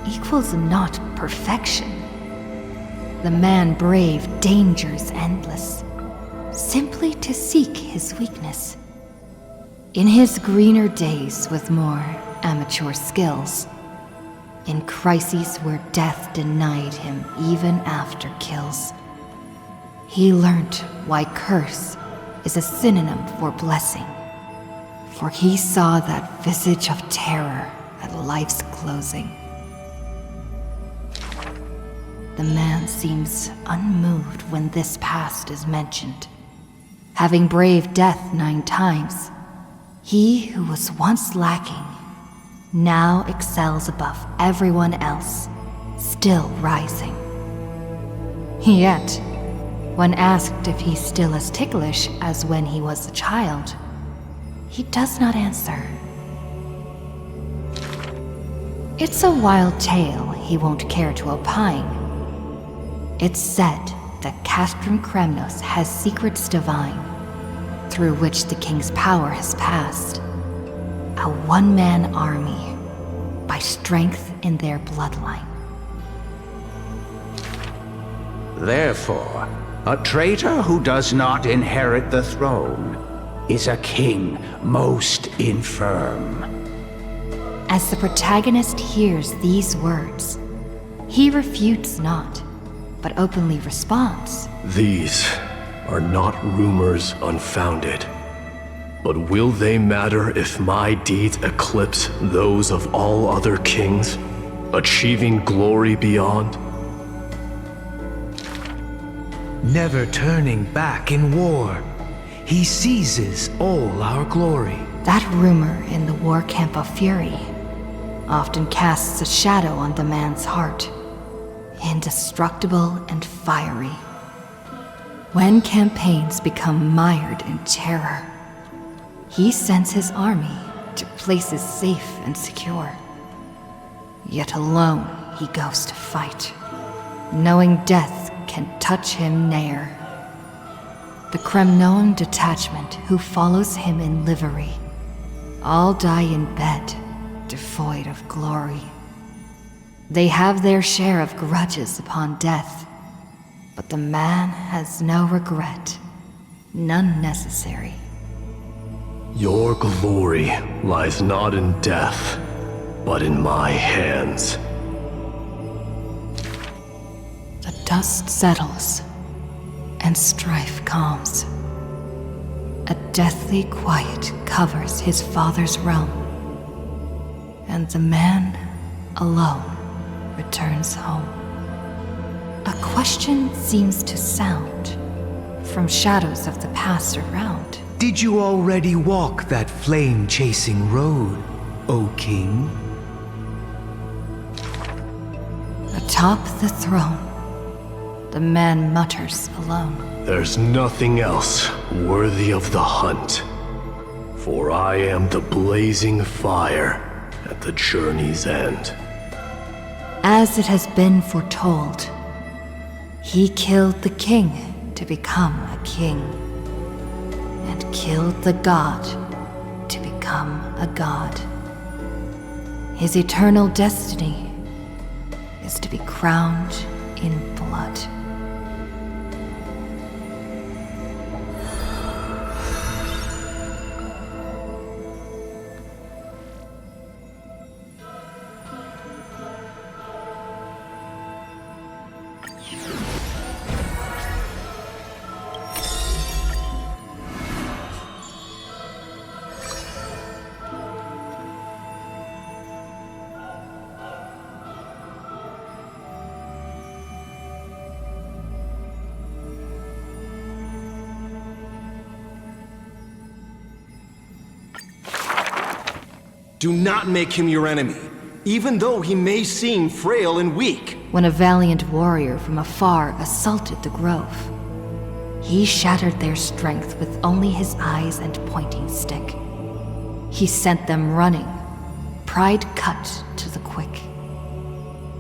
equals not perfection. The man braved dangers endless, simply to seek his weakness. In his greener days with more amateur skills, in crises where death denied him even after kills, he learnt why curse is a synonym for blessing, for he saw that visage of terror at life's closing. The man seems unmoved when this past is mentioned. Having braved death 9 times, he who was once lacking now excels above everyone else, still rising. Yet, when asked if he's still as ticklish as when he was a child, he does not answer. It's a wild tale he won't care to opine. It's said that Castrum Kremnos has secrets divine, through which the king's power has passed. A one-man army, by strength in their bloodline. Therefore, a traitor who does not inherit the throne is a king most infirm. As the protagonist hears these words, he refutes not, but openly responds. These are not rumors unfounded. But will they matter if my deeds eclipse those of all other kings, achieving glory beyond? Never turning back in war, he seizes all our glory. That rumor in the war camp of fury often casts a shadow on the man's heart, indestructible and fiery. When campaigns become mired in terror, he sends his army to places safe and secure. Yet alone he goes to fight, knowing death can touch him ne'er. The Kremnoan detachment who follows him in livery all die in bed, devoid of glory. They have their share of grudges upon death, but the man has no regret, none necessary. Your glory lies not in death, but in my hands. The dust settles, and strife calms. A deathly quiet covers his father's realm, and the man, alone, returns home. A question seems to sound from shadows of the past around. Did you already walk that flame-chasing road, O King? Atop the throne, the man mutters alone. There's nothing else worthy of the hunt, for I am the blazing fire at the journey's end. As it has been foretold, he killed the king to become a king, and killed the god to become a god. His eternal destiny is to be crowned in blood. Do not make him your enemy, even though he may seem frail and weak. When a valiant warrior from afar assaulted the grove, he shattered their strength with only his eyes and pointing stick. He sent them running, pride cut to the quick.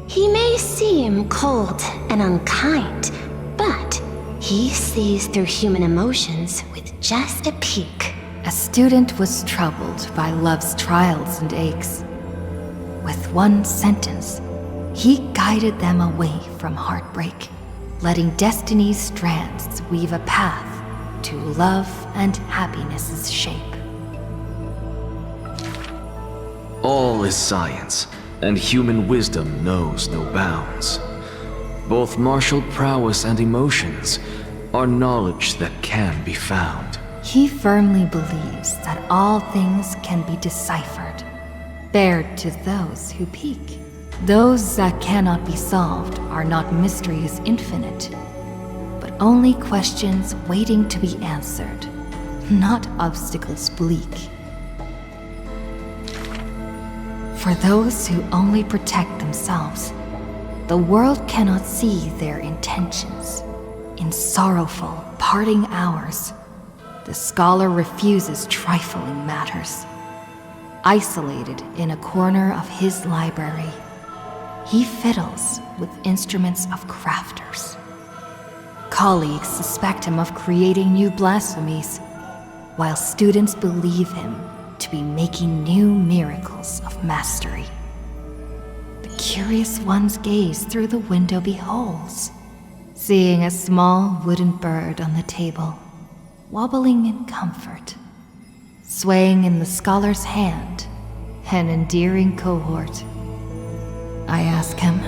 He may seem cold and unkind, but he sees through human emotions with just a peek. A student was troubled by love's trials and aches. With one sentence, he guided them away from heartbreak, letting destiny's strands weave a path to love and happiness's shape. All is science, and human wisdom knows no bounds. Both martial prowess and emotions are knowledge that can be found. He firmly believes that all things can be deciphered, bared to those who peek. Those that cannot be solved are not mysteries infinite, but only questions waiting to be answered, not obstacles bleak. For those who only protect themselves, the world cannot see their intentions. In sorrowful, parting hours, the scholar refuses trifling matters. Isolated in a corner of his library, he fiddles with instruments of crafters. Colleagues suspect him of creating new blasphemies, while students believe him to be making new miracles of mastery. The curious one's gaze through the window beholds, seeing a small wooden bird on the table, wobbling in comfort, swaying in the scholar's hand, an endearing cohort. I ask him,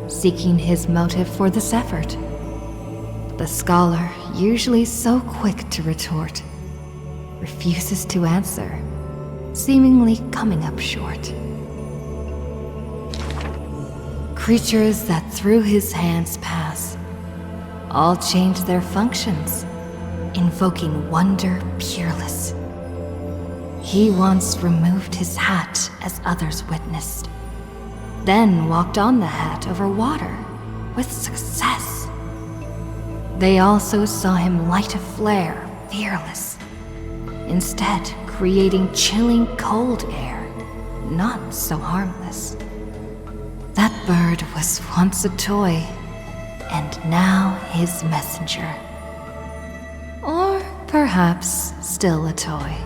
seeking his motive for this effort. The scholar, usually so quick to retort, refuses to answer, seemingly coming up short. Creatures that through his hands pass, all change their functions, invoking wonder peerless. He once removed his hat as others witnessed, then walked on the hat over water with success. They also saw him light a flare, fearless, instead creating chilling cold air, not so harmless. That bird was once a toy, and now his messenger. Or perhaps still a toy.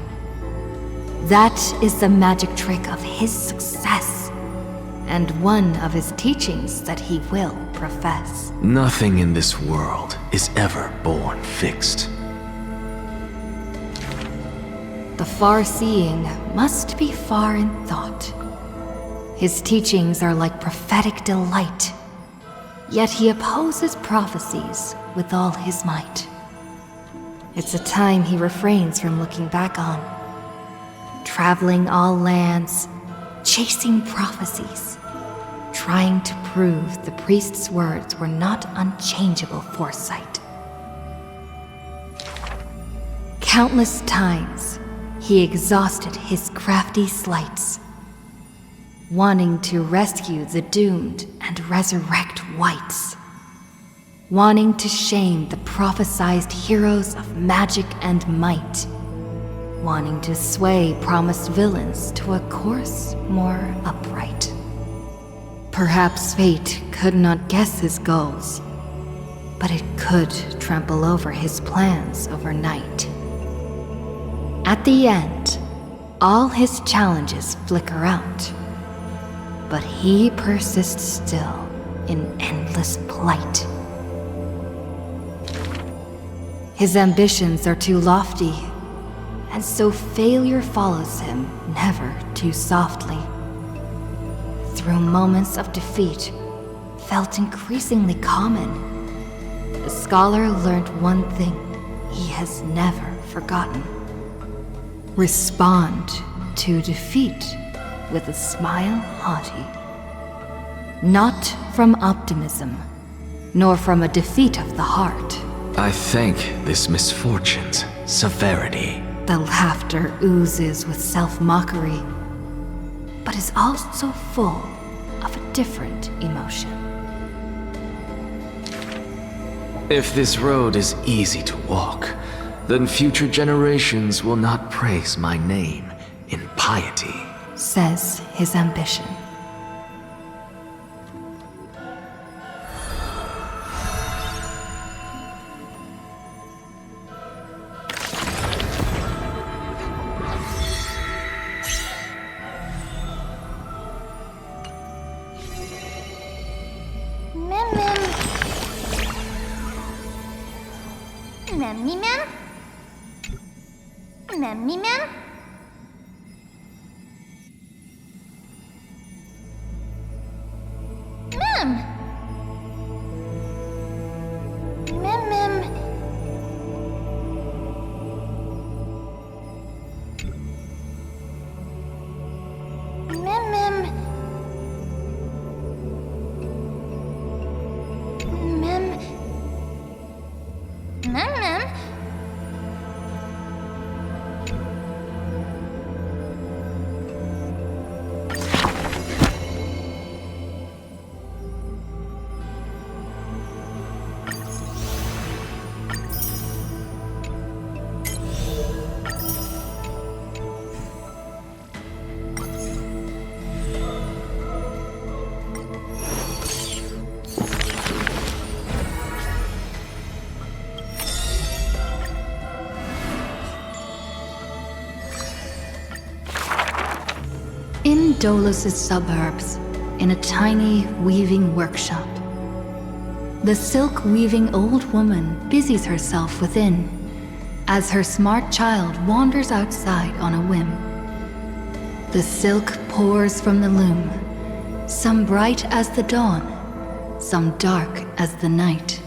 That is the magic trick of his success, and one of his teachings that he will profess. Nothing in this world is ever born fixed. The far-seeing must be far in thought. His teachings are like prophetic delight, yet he opposes prophecies with all his might. It's a time he refrains from looking back on, traveling all lands, chasing prophecies, trying to prove the priest's words were not unchangeable foresight. Countless times, he exhausted his crafty sleights, wanting to rescue the doomed and resurrect whites, wanting to shame the prophesized heroes of magic and might, wanting to sway promised villains to a course more upright. Perhaps fate could not guess his goals, but it could trample over his plans overnight. At the end, all his challenges flicker out, But he persists still in endless plight. His ambitions are too lofty, and so failure follows him never too softly. Through moments of defeat, felt increasingly common, the scholar learned one thing he has never forgotten. Respond to defeat with a smile haughty. Not from optimism, nor from a defeat of the heart. I thank this misfortune's severity. The laughter oozes with self-mockery, but is also full of a different emotion. If this road is easy to walk, then future generations will not praise my name in piety, says his ambition. In Dolos' suburbs, in a tiny weaving workshop, the silk-weaving old woman busies herself within, as her smart child wanders outside on a whim. The silk pours from the loom, some bright as the dawn, some dark as the night.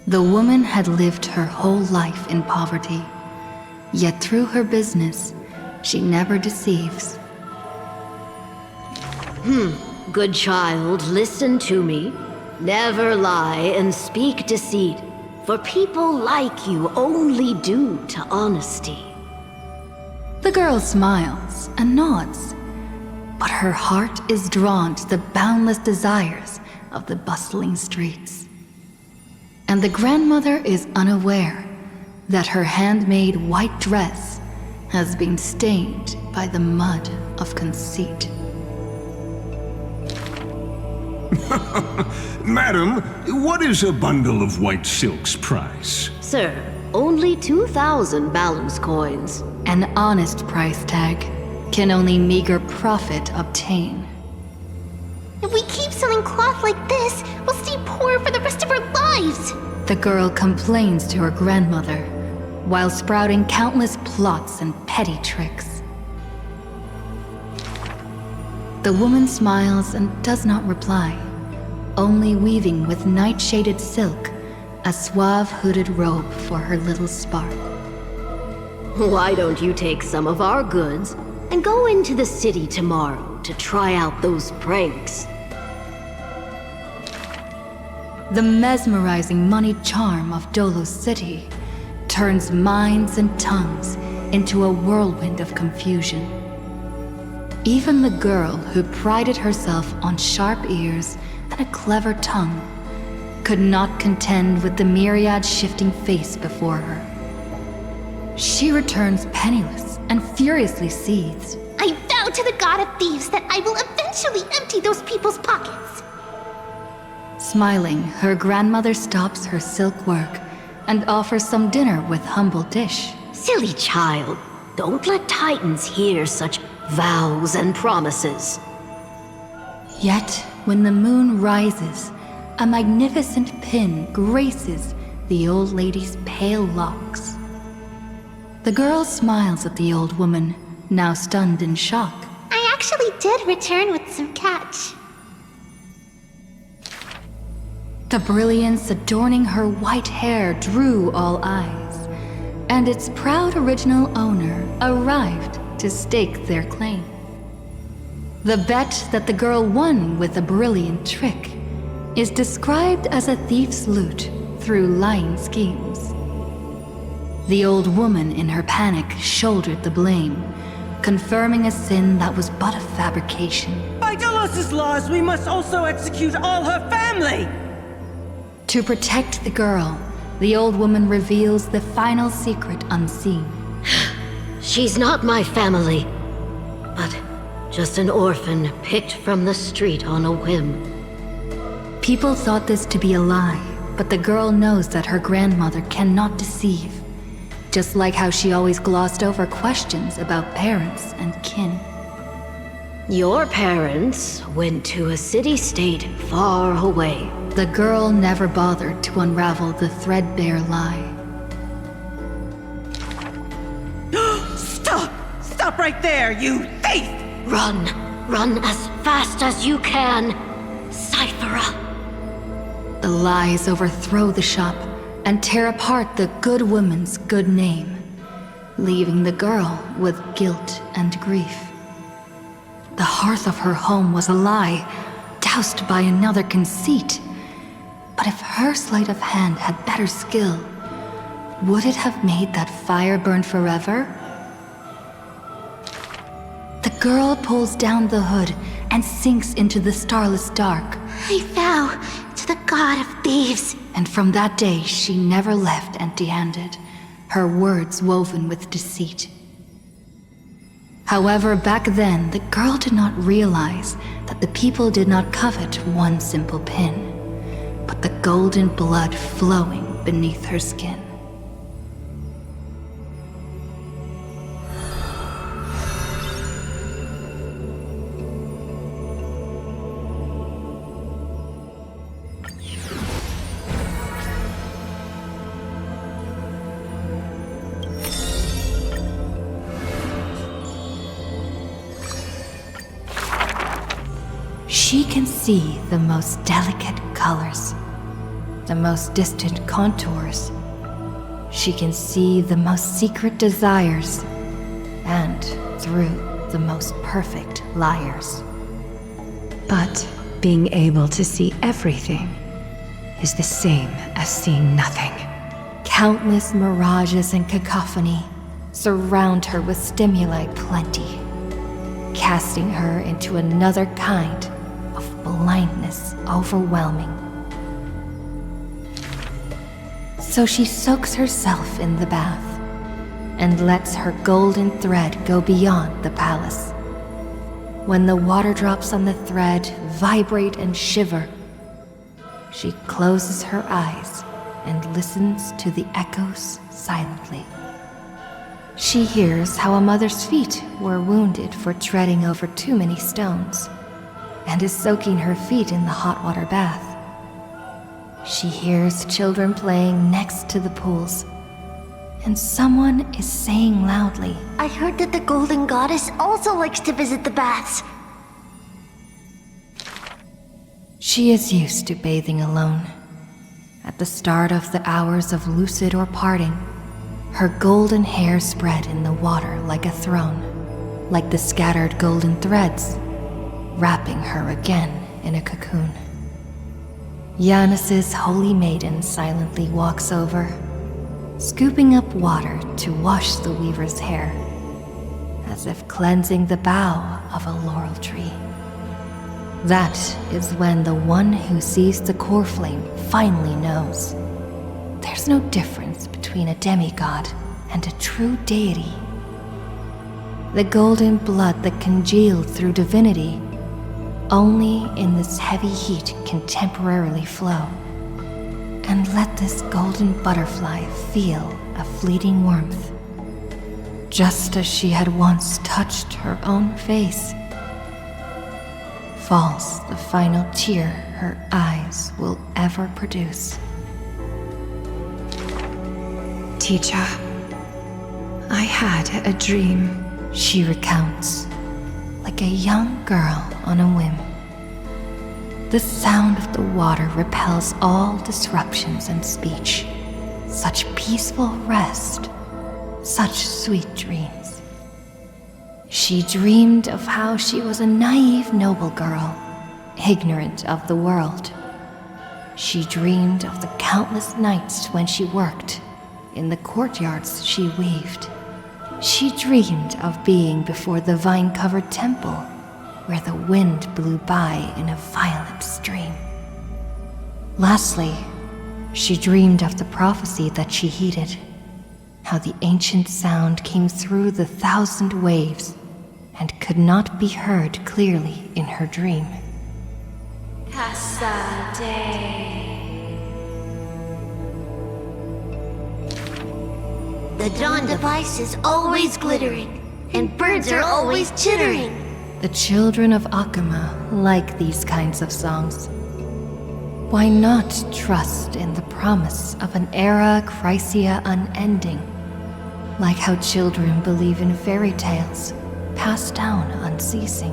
The woman had lived her whole life in poverty, yet through her business, she never deceives. Good child, listen to me. Never lie and speak deceit, for people like you only do to honesty. The girl smiles and nods, but her heart is drawn to the boundless desires of the bustling streets. And the grandmother is unaware that her handmade white dress has been stained by the mud of conceit. Madam, what is a bundle of white silk's price? Sir, only 2,000 balance coins. An honest price tag can only meager profit obtain. If we keep selling cloth like this, we'll stay poor for the rest of our lives! The girl complains to her grandmother, while sprouting countless plots and petty tricks. The woman smiles and does not reply, only weaving with night-shaded silk a suave hooded robe for her little spark. Why don't you take some of our goods and go into the city tomorrow to try out those pranks? The mesmerizing moneyed charm of Dolos City turns minds and tongues into a whirlwind of confusion. Even the girl who prided herself on sharp ears and a clever tongue could not contend with the myriad shifting face before her. She returns penniless and furiously seethes. I vow to the god of thieves that I will eventually empty those people's pockets! Smiling, her grandmother stops her silk work and offers some dinner with humble dish. Silly child, don't let Titans hear such vows and promises. Yet, when the moon rises, a magnificent pin graces the old lady's pale locks. The girl smiles at the old woman, now stunned in shock. I actually did return with some catch. The brilliance adorning her white hair drew all eyes, and its proud original owner arrived to stake their claim. The bet that the girl won with a brilliant trick is described as a thief's loot through lying schemes. The old woman in her panic shouldered the blame, confirming a sin that was but a fabrication. By Delos' laws, we must also execute all her family! To protect the girl, the old woman reveals the final secret unseen. She's not my family, but just an orphan picked from the street on a whim. People thought this to be a lie, but the girl knows that her grandmother cannot deceive, just like how she always glossed over questions about parents and kin. Your parents went to a city-state far away. The girl never bothered to unravel the threadbare lie. Stop! Stop right there, you thief! Run! Run as fast as you can! Cyphera! The lies overthrow the shop and tear apart the good woman's good name, leaving the girl with guilt and grief. The hearth of her home was a lie, doused by another conceit. But if her sleight of hand had better skill, would it have made that fire burn forever? The girl pulls down the hood and sinks into the starless dark. I vow to the god of thieves. And from that day, she never left empty-handed, her words woven with deceit. However, back then, the girl did not realize that the people did not covet one simple pin, but the golden blood flowing beneath her skin. She can see the most delicate colors, the most distant contours. She can see the most secret desires, and through the most perfect liars. But being able to see everything is the same as seeing nothing. Countless mirages and cacophony surround her with stimuli plenty, casting her into another kind of blindness overwhelming. So she soaks herself in the bath and lets her golden thread go beyond the palace. When the water drops on the thread vibrate and shiver, she closes her eyes and listens to the echoes silently. She hears how a mother's feet were wounded for treading over too many stones, and is soaking her feet in the hot water bath. She hears children playing next to the pools, and someone is saying loudly, I heard that the Golden Goddess also likes to visit the baths. She is used to bathing alone. At the start of the hours of lucid or parting, her golden hair spread in the water like a throne, like the scattered golden threads, wrapping her again in a cocoon. Yanis's holy maiden silently walks over, scooping up water to wash the weaver's hair, as if cleansing the bough of a laurel tree. That is when the one who sees the core flame finally knows. There's no difference between a demigod and a true deity. The golden blood that congealed through divinity only in this heavy heat can temporarily flow. And let this golden butterfly feel a fleeting warmth, just as she had once touched her own face. falls the final tear her eyes will ever produce. Teacher, I had a dream, she recounts, like a young girl on a whim. The sound of the water repels all disruptions in speech. Such peaceful rest, such sweet dreams. She dreamed of how she was a naive noble girl, ignorant of the world. She dreamed of the countless nights when she worked, in the courtyards she weaved. She dreamed of being before the vine-covered temple, where the wind blew by in a violent stream. Lastly, she dreamed of the prophecy that she heeded, how the ancient sound came through the 1,000 waves and could not be heard clearly in her dream. The dawn device is always glittering, and birds are always chittering. The children of Akama like these kinds of songs. Why not trust in the promise of an era Chrysia unending, like how children believe in fairy tales, passed down unceasing?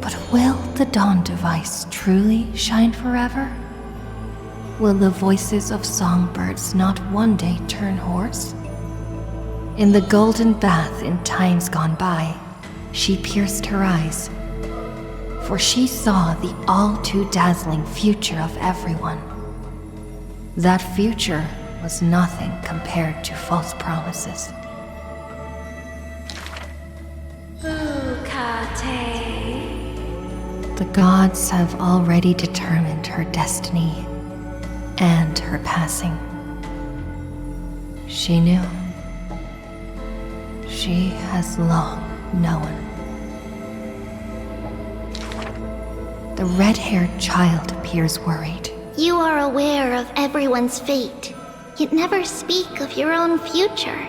But will the dawn device truly shine forever? Will the voices of songbirds not one day turn hoarse? In the golden bath in times gone by, she pierced her eyes, for she saw the all-too-dazzling future of everyone. That future was nothing compared to false promises. The gods have already determined her destiny and her passing. She knew. She has long known. The red-haired child appears worried. You are aware of everyone's fate, yet never speak of your own future.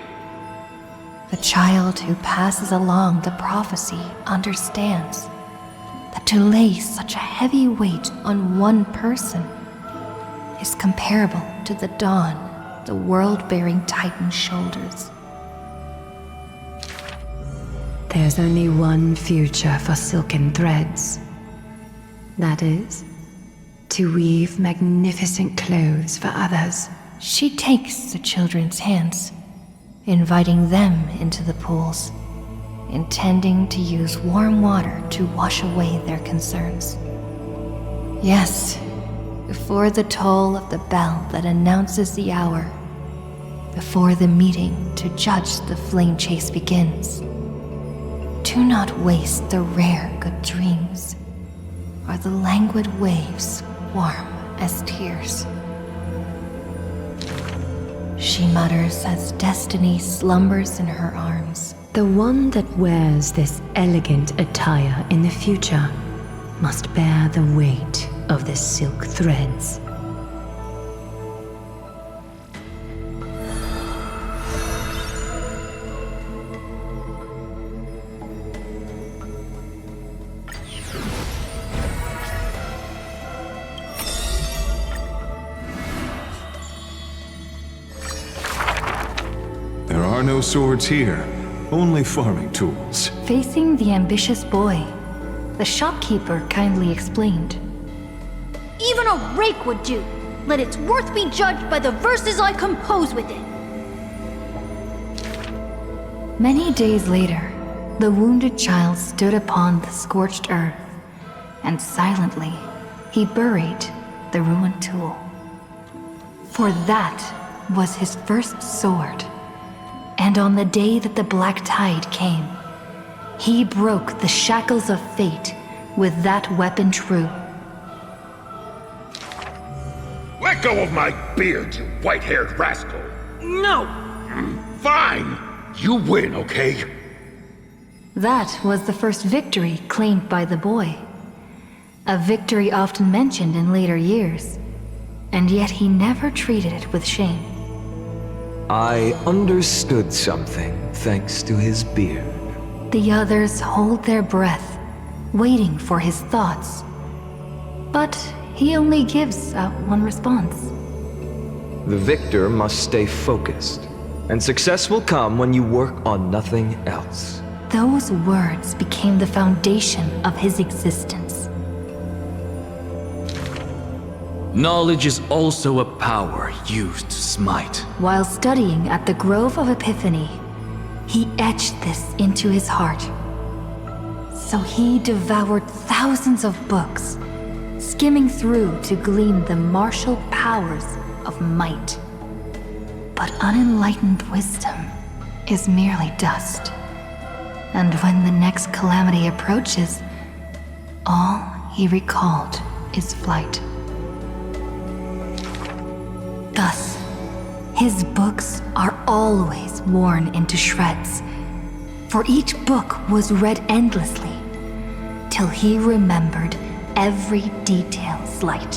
The child who passes along the prophecy understands that to lay such a heavy weight on one person is comparable to the dawn the world-bearing Titan's shoulders. There's only one future for silken threads. That is, to weave magnificent clothes for others. She takes the children's hands, inviting them into the pools, intending to use warm water to wash away their concerns. Yes, before the toll of the bell that announces the hour, before the meeting to judge the flame chase begins. Do not waste the rare good dreams, or the languid waves warm as tears. She mutters as destiny slumbers in her arms. The one that wears this elegant attire in the future must bear the weight of the silk threads. There are no swords here, only farming tools. Facing the ambitious boy, the shopkeeper kindly explained. Even a rake would do. Let its worth be judged by the verses I compose with it. Many days later, the wounded child stood upon the scorched earth, and silently he buried the ruined tool. For that was his first sword. And on the day that the black tide came, he broke the shackles of fate with that weapon true. Let go of my beard, you white-haired rascal! No! Fine! You win, okay? That was the first victory claimed by the boy. A victory often mentioned in later years, and yet he never treated it with shame. I understood something thanks to his beard. The others hold their breath, waiting for his thoughts. But he only gives out one response. The victor must stay focused, and success will come when you work on nothing else. Those words became the foundation of his existence. Knowledge is also a power used to smite. While studying at the Grove of Epiphany, he etched this into his heart. So he devoured thousands of books, skimming through to glean the martial powers of might. But unenlightened wisdom is merely dust. And when the next calamity approaches, all he recalled is flight. Thus, his books are always worn into shreds, for each book was read endlessly, till he remembered every detail slight.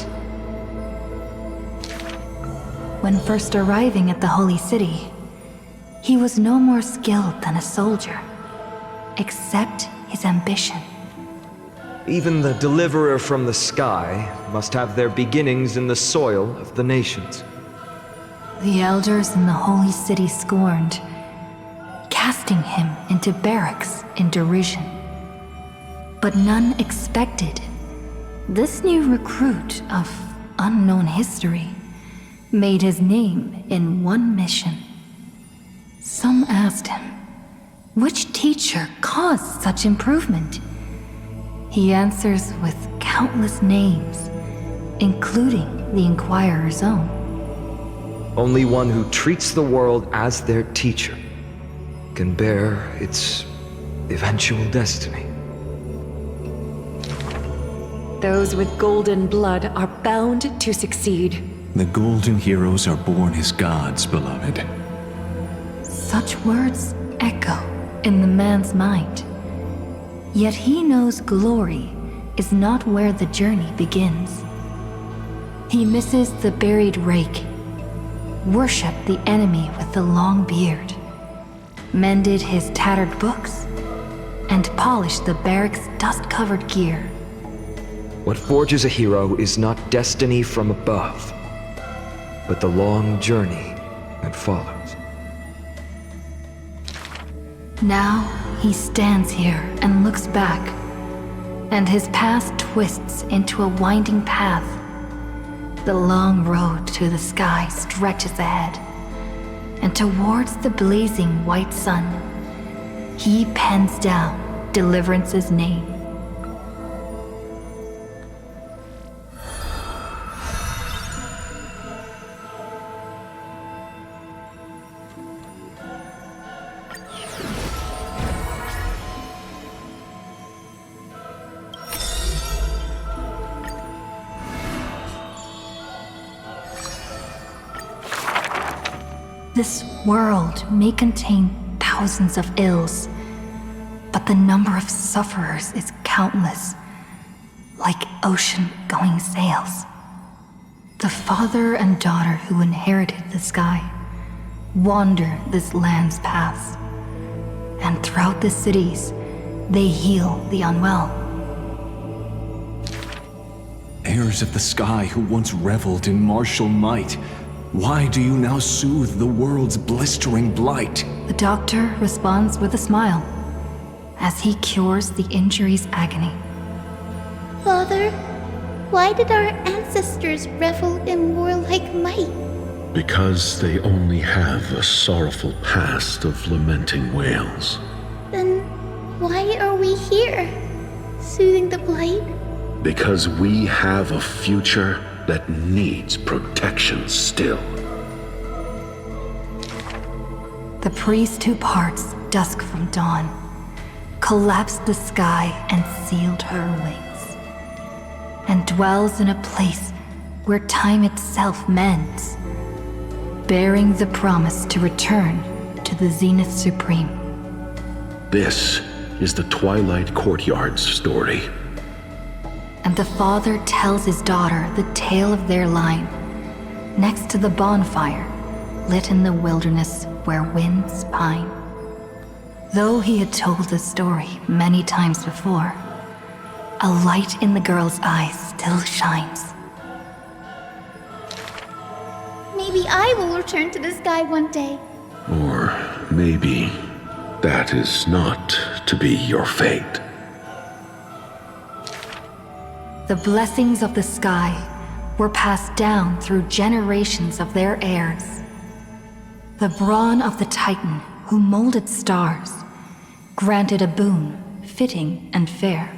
When first arriving at the Holy City, he was no more skilled than a soldier, except his ambition. Even the deliverer from the sky must have their beginnings in the soil of the nations. The elders in the Holy City scorned, casting him into barracks in derision. But none expected this new recruit of unknown history made his name in one mission. Some asked him, which teacher caused such improvement? He answers with countless names, including the Inquirer's own. Only one who treats the world as their teacher can bear its eventual destiny. Those with golden blood are bound to succeed. The golden heroes are born as gods, beloved. Such words echo in the man's mind. Yet he knows glory is not where the journey begins. He misses the buried rake, worshipped the enemy with the long beard, mended his tattered books, and polished the barracks' dust-covered gear. What forges a hero is not destiny from above, but the long journey that follows. Now he stands here and looks back, and his past twists into a winding path. The long road to the sky stretches ahead, and towards the blazing white sun, he pens down Deliverance's name. This world may contain thousands of ills, but the number of sufferers is countless, like ocean-going sails. The father and daughter who inherited the sky wander this land's paths, and throughout the cities, they heal the unwell. Heirs of the sky who once reveled in martial might, why do you now soothe the world's blistering blight? The doctor responds with a smile as he cures the injury's agony. Father, why did our ancestors revel in warlike might? Because they only have a sorrowful past of lamenting wails. Then why are we here, soothing the blight? Because we have a future that needs protection still. The priest who parts dusk from dawn collapsed the sky and sealed her wings, and dwells in a place where time itself mends, bearing the promise to return to the Zenith Supreme. This is the Twilight Courtyard's story. And the father tells his daughter the tale of their line, next to the bonfire, lit in the wilderness where winds pine. Though he had told the story many times before, a light in the girl's eyes still shines. Maybe I will return to the sky one day. Or maybe that is not to be your fate. The blessings of the sky were passed down through generations of their heirs. The brawn of the Titan who molded stars granted a boon fitting and fair.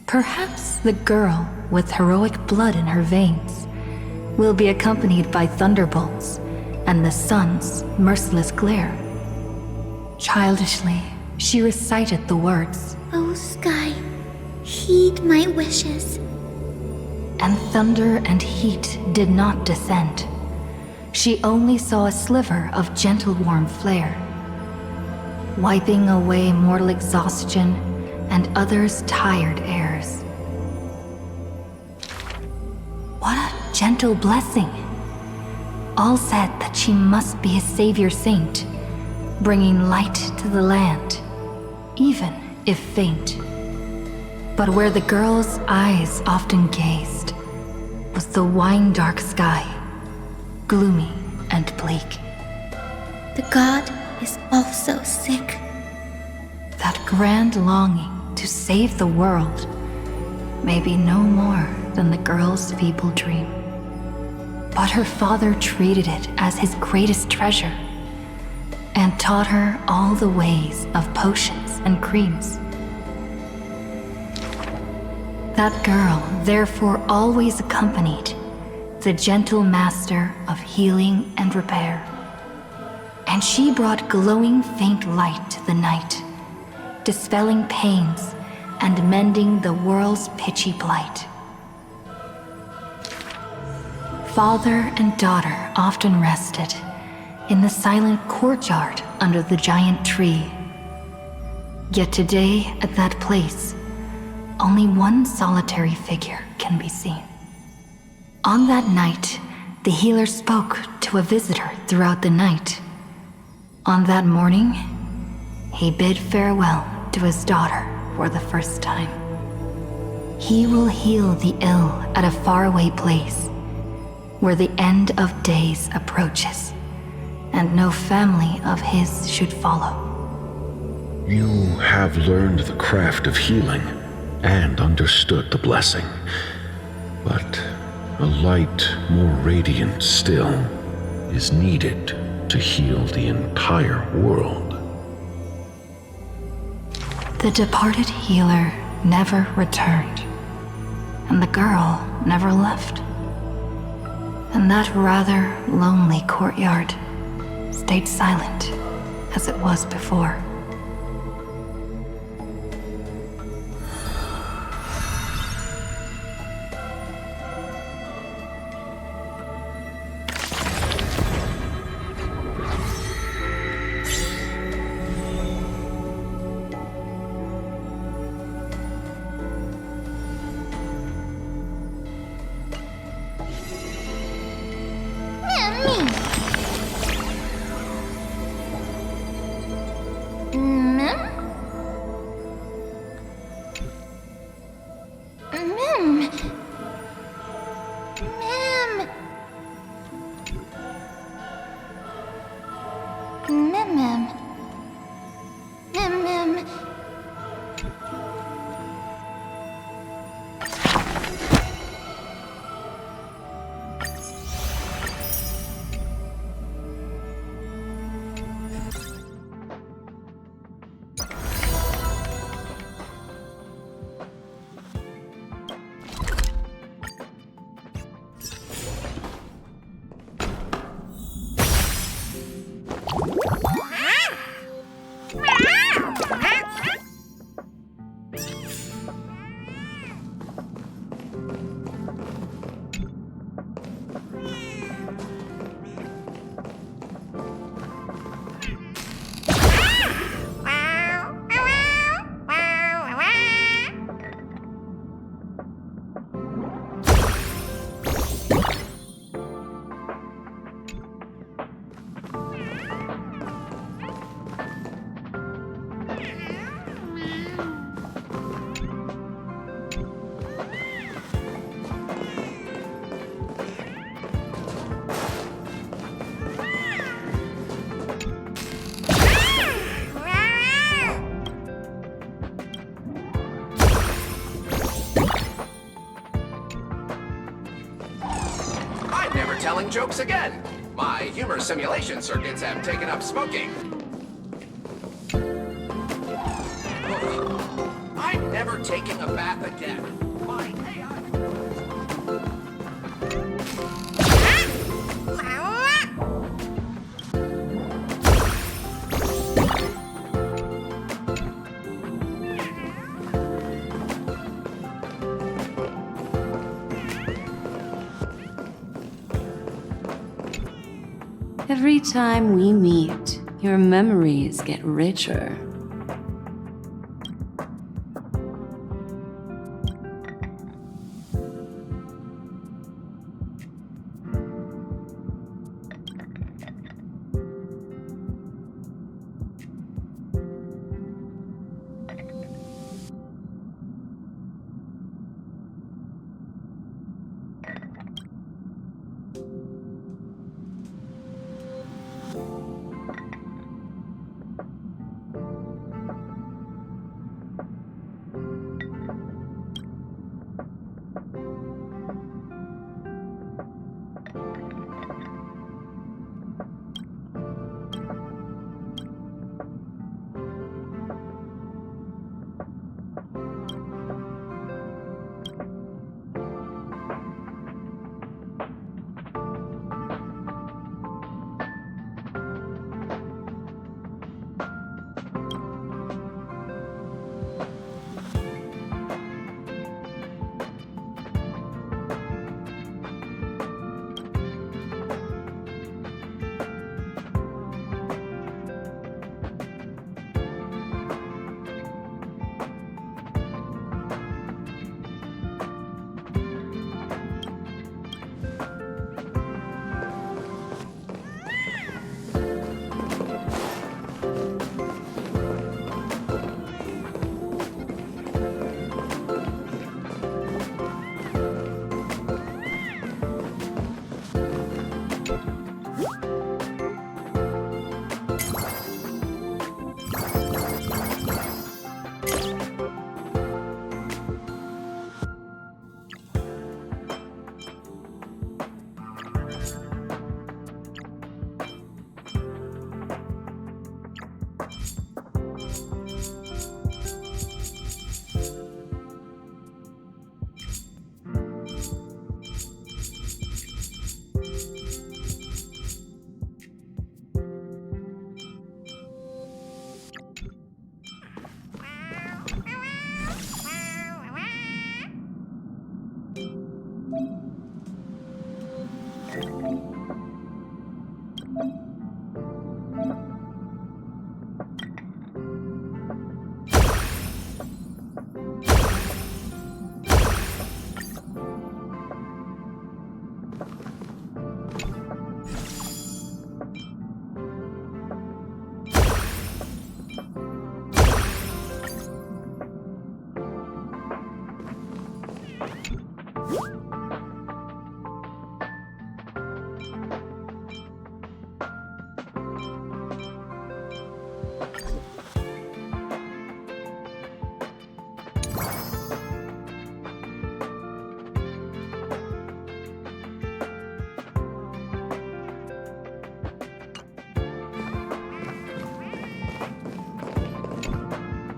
Perhaps the girl with heroic blood in her veins will be accompanied by thunderbolts and the sun's merciless glare. Childishly, she recited the words, "Oh sky, heed my wishes." And thunder and heat did not descend. She only saw a sliver of gentle warm flare, wiping away mortal exhaustion and others' tired airs. What a gentle blessing! All said that she must be a savior saint, bringing light to the land, even if faint. But where the girl's eyes often gazed was the wine-dark sky, gloomy and bleak. The god is also sick. That grand longing to save the world may be no more than the girl's feeble dream. But her father treated it as his greatest treasure and taught her all the ways of potions and creams. That girl therefore always accompanied the gentle master of healing and repair. And she brought glowing faint light to the night, dispelling pains and mending the world's pitchy blight. Father and daughter often rested in the silent courtyard under the giant tree. Yet today, at that place, only one solitary figure can be seen. On that night, the healer spoke to a visitor throughout the night. On that morning, he bid farewell to his daughter for the first time. He will heal the ill at a faraway place, where the end of days approaches, and no family of his should follow. You have learned the craft of healing and understood the blessing, but a light more radiant still is needed to heal the entire world. The departed healer never returned, and the girl never left. And that rather lonely courtyard stayed silent as it was before. I'm never telling jokes again. My humor simulation circuits have taken up smoking. I'm never taking a bath again. My AI... Every time we meet, your memories get richer.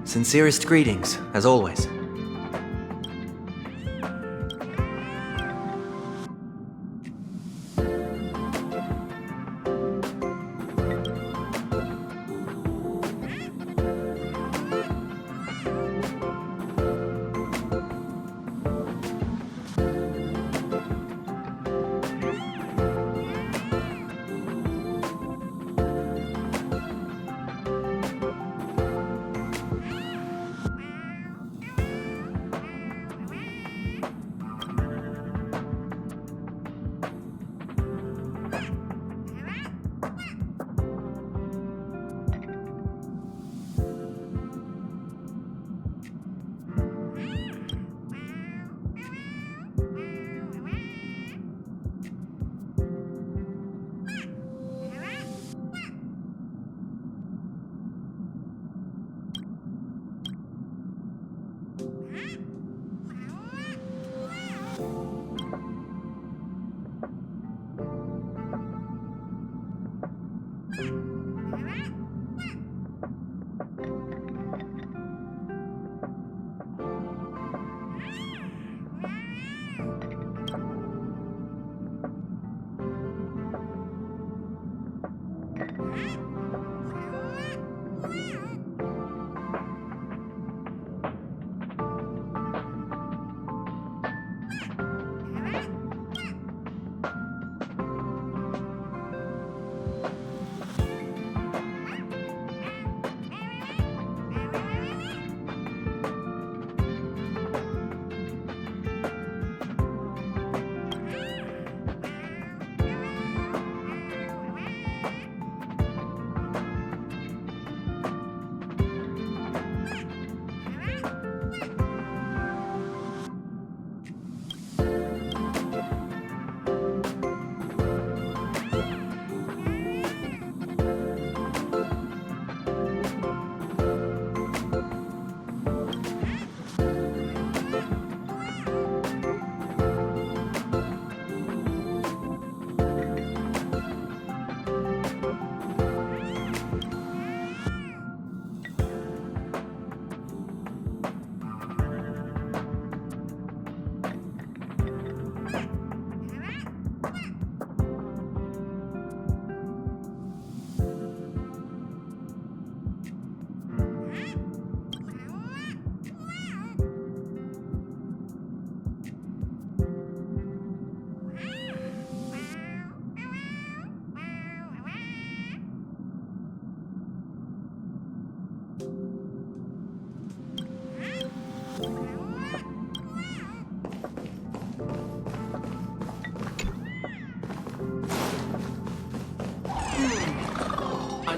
Sincerest greetings, as always.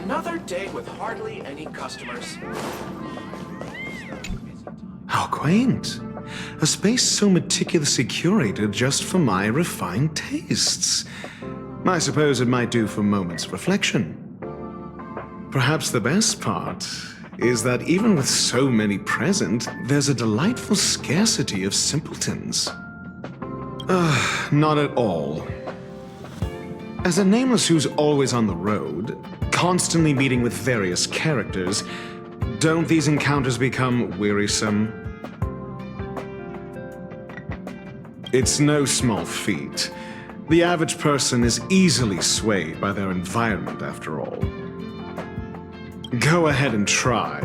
Another day with hardly any customers. How quaint. A space so meticulously curated just for my refined tastes. I suppose it might do for moments of reflection. Perhaps the best part is that even with so many present, there's a delightful scarcity of simpletons. Not at all. As a nameless who's always on the road, constantly meeting with various characters, don't these encounters become wearisome? It's no small feat. The average person is easily swayed by their environment, after all. Go ahead and try.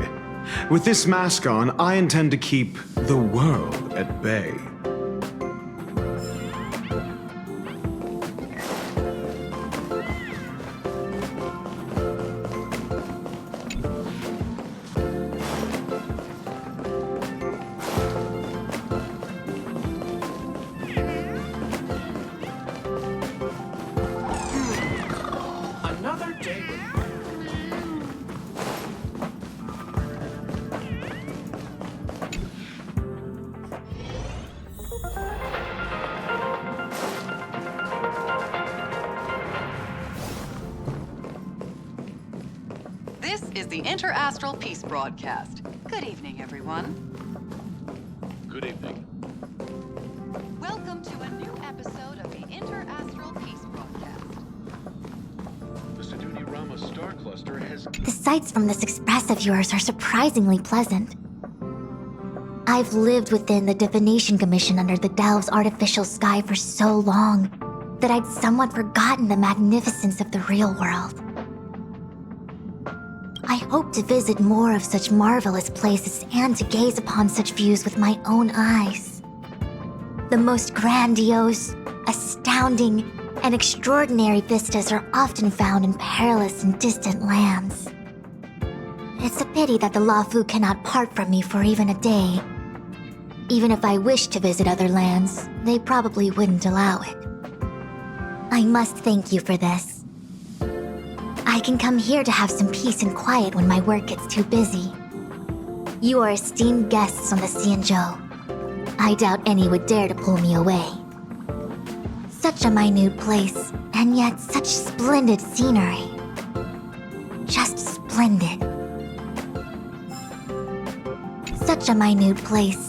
With this mask on, I intend to keep the world at bay. Another day with... This is the Interastral Peace Broadcast. Good evening, everyone. Good evening. Welcome to a new episode of the Interastral Peace Broadcast. The Siduni Rama star cluster has... The sights from this express of yours are surprisingly pleasant. I've lived within the Divination Commission under the Delve's artificial sky for so long that I'd somewhat forgotten the magnificence of the real world. I hope to visit more of such marvelous places and to gaze upon such views with my own eyes. The most grandiose, astounding, and extraordinary vistas are often found in perilous and distant lands. It's a pity that the Lafu cannot part from me for even a day. Even if I wished to visit other lands, they probably wouldn't allow it. I must thank you for this. I can come here to have some peace and quiet when my work gets too busy. You are esteemed guests on the Xianzhou. I doubt any would dare to pull me away. Such a minute place, and yet such splendid scenery. Just splendid. Such a minute place.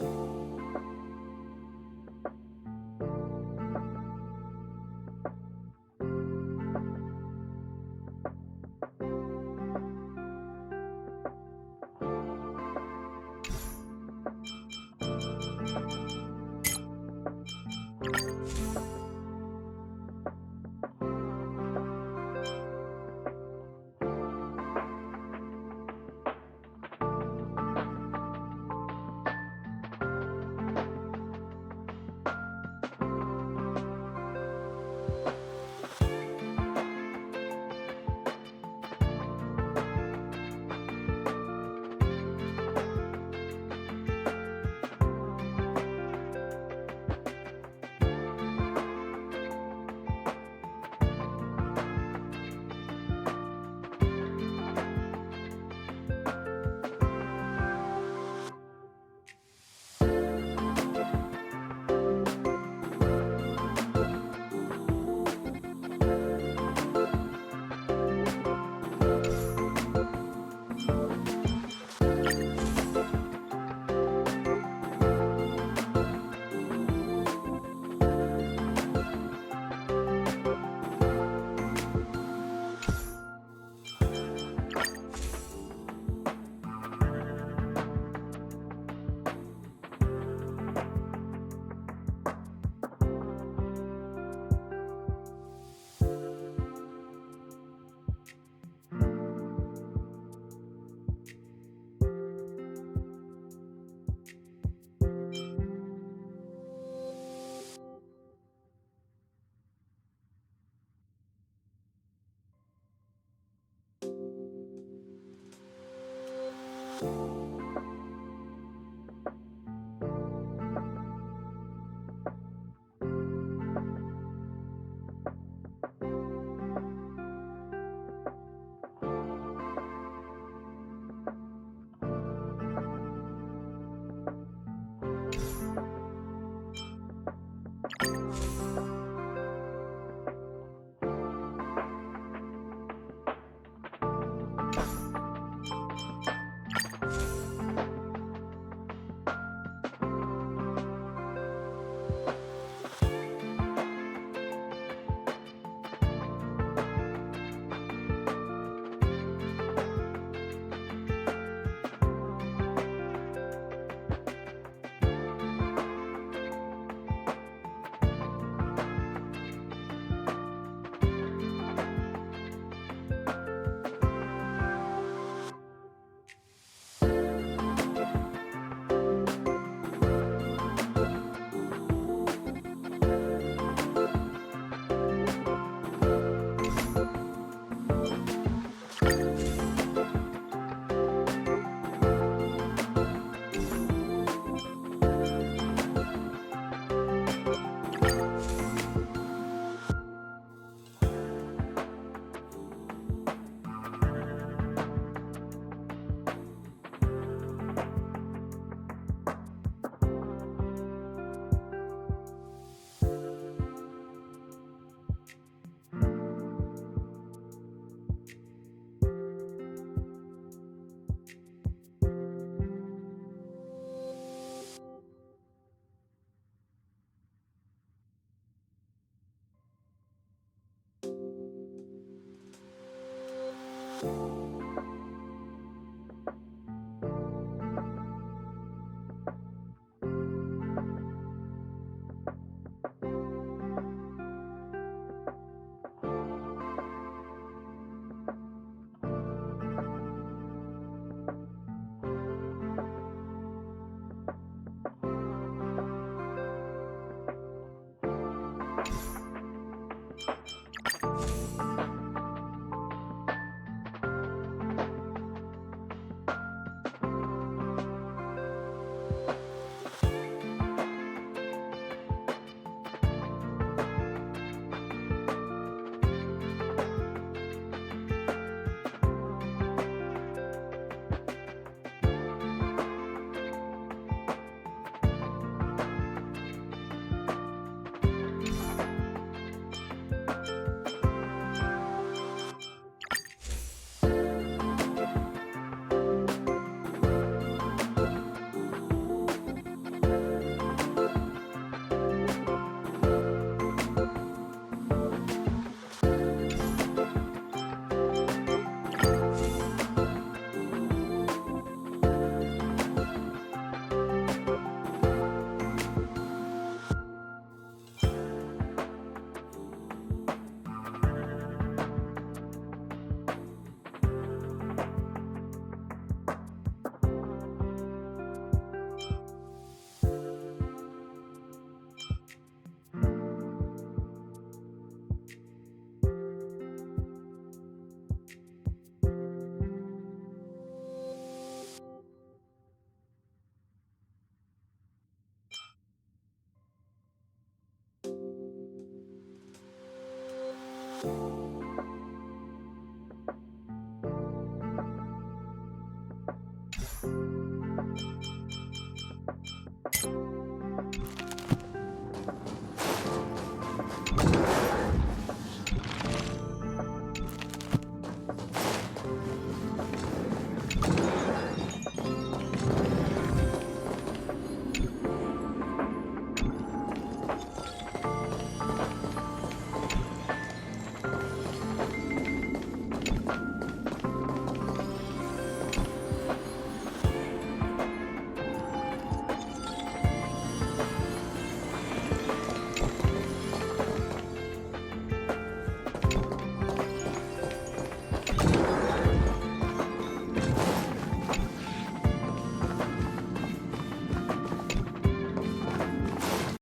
you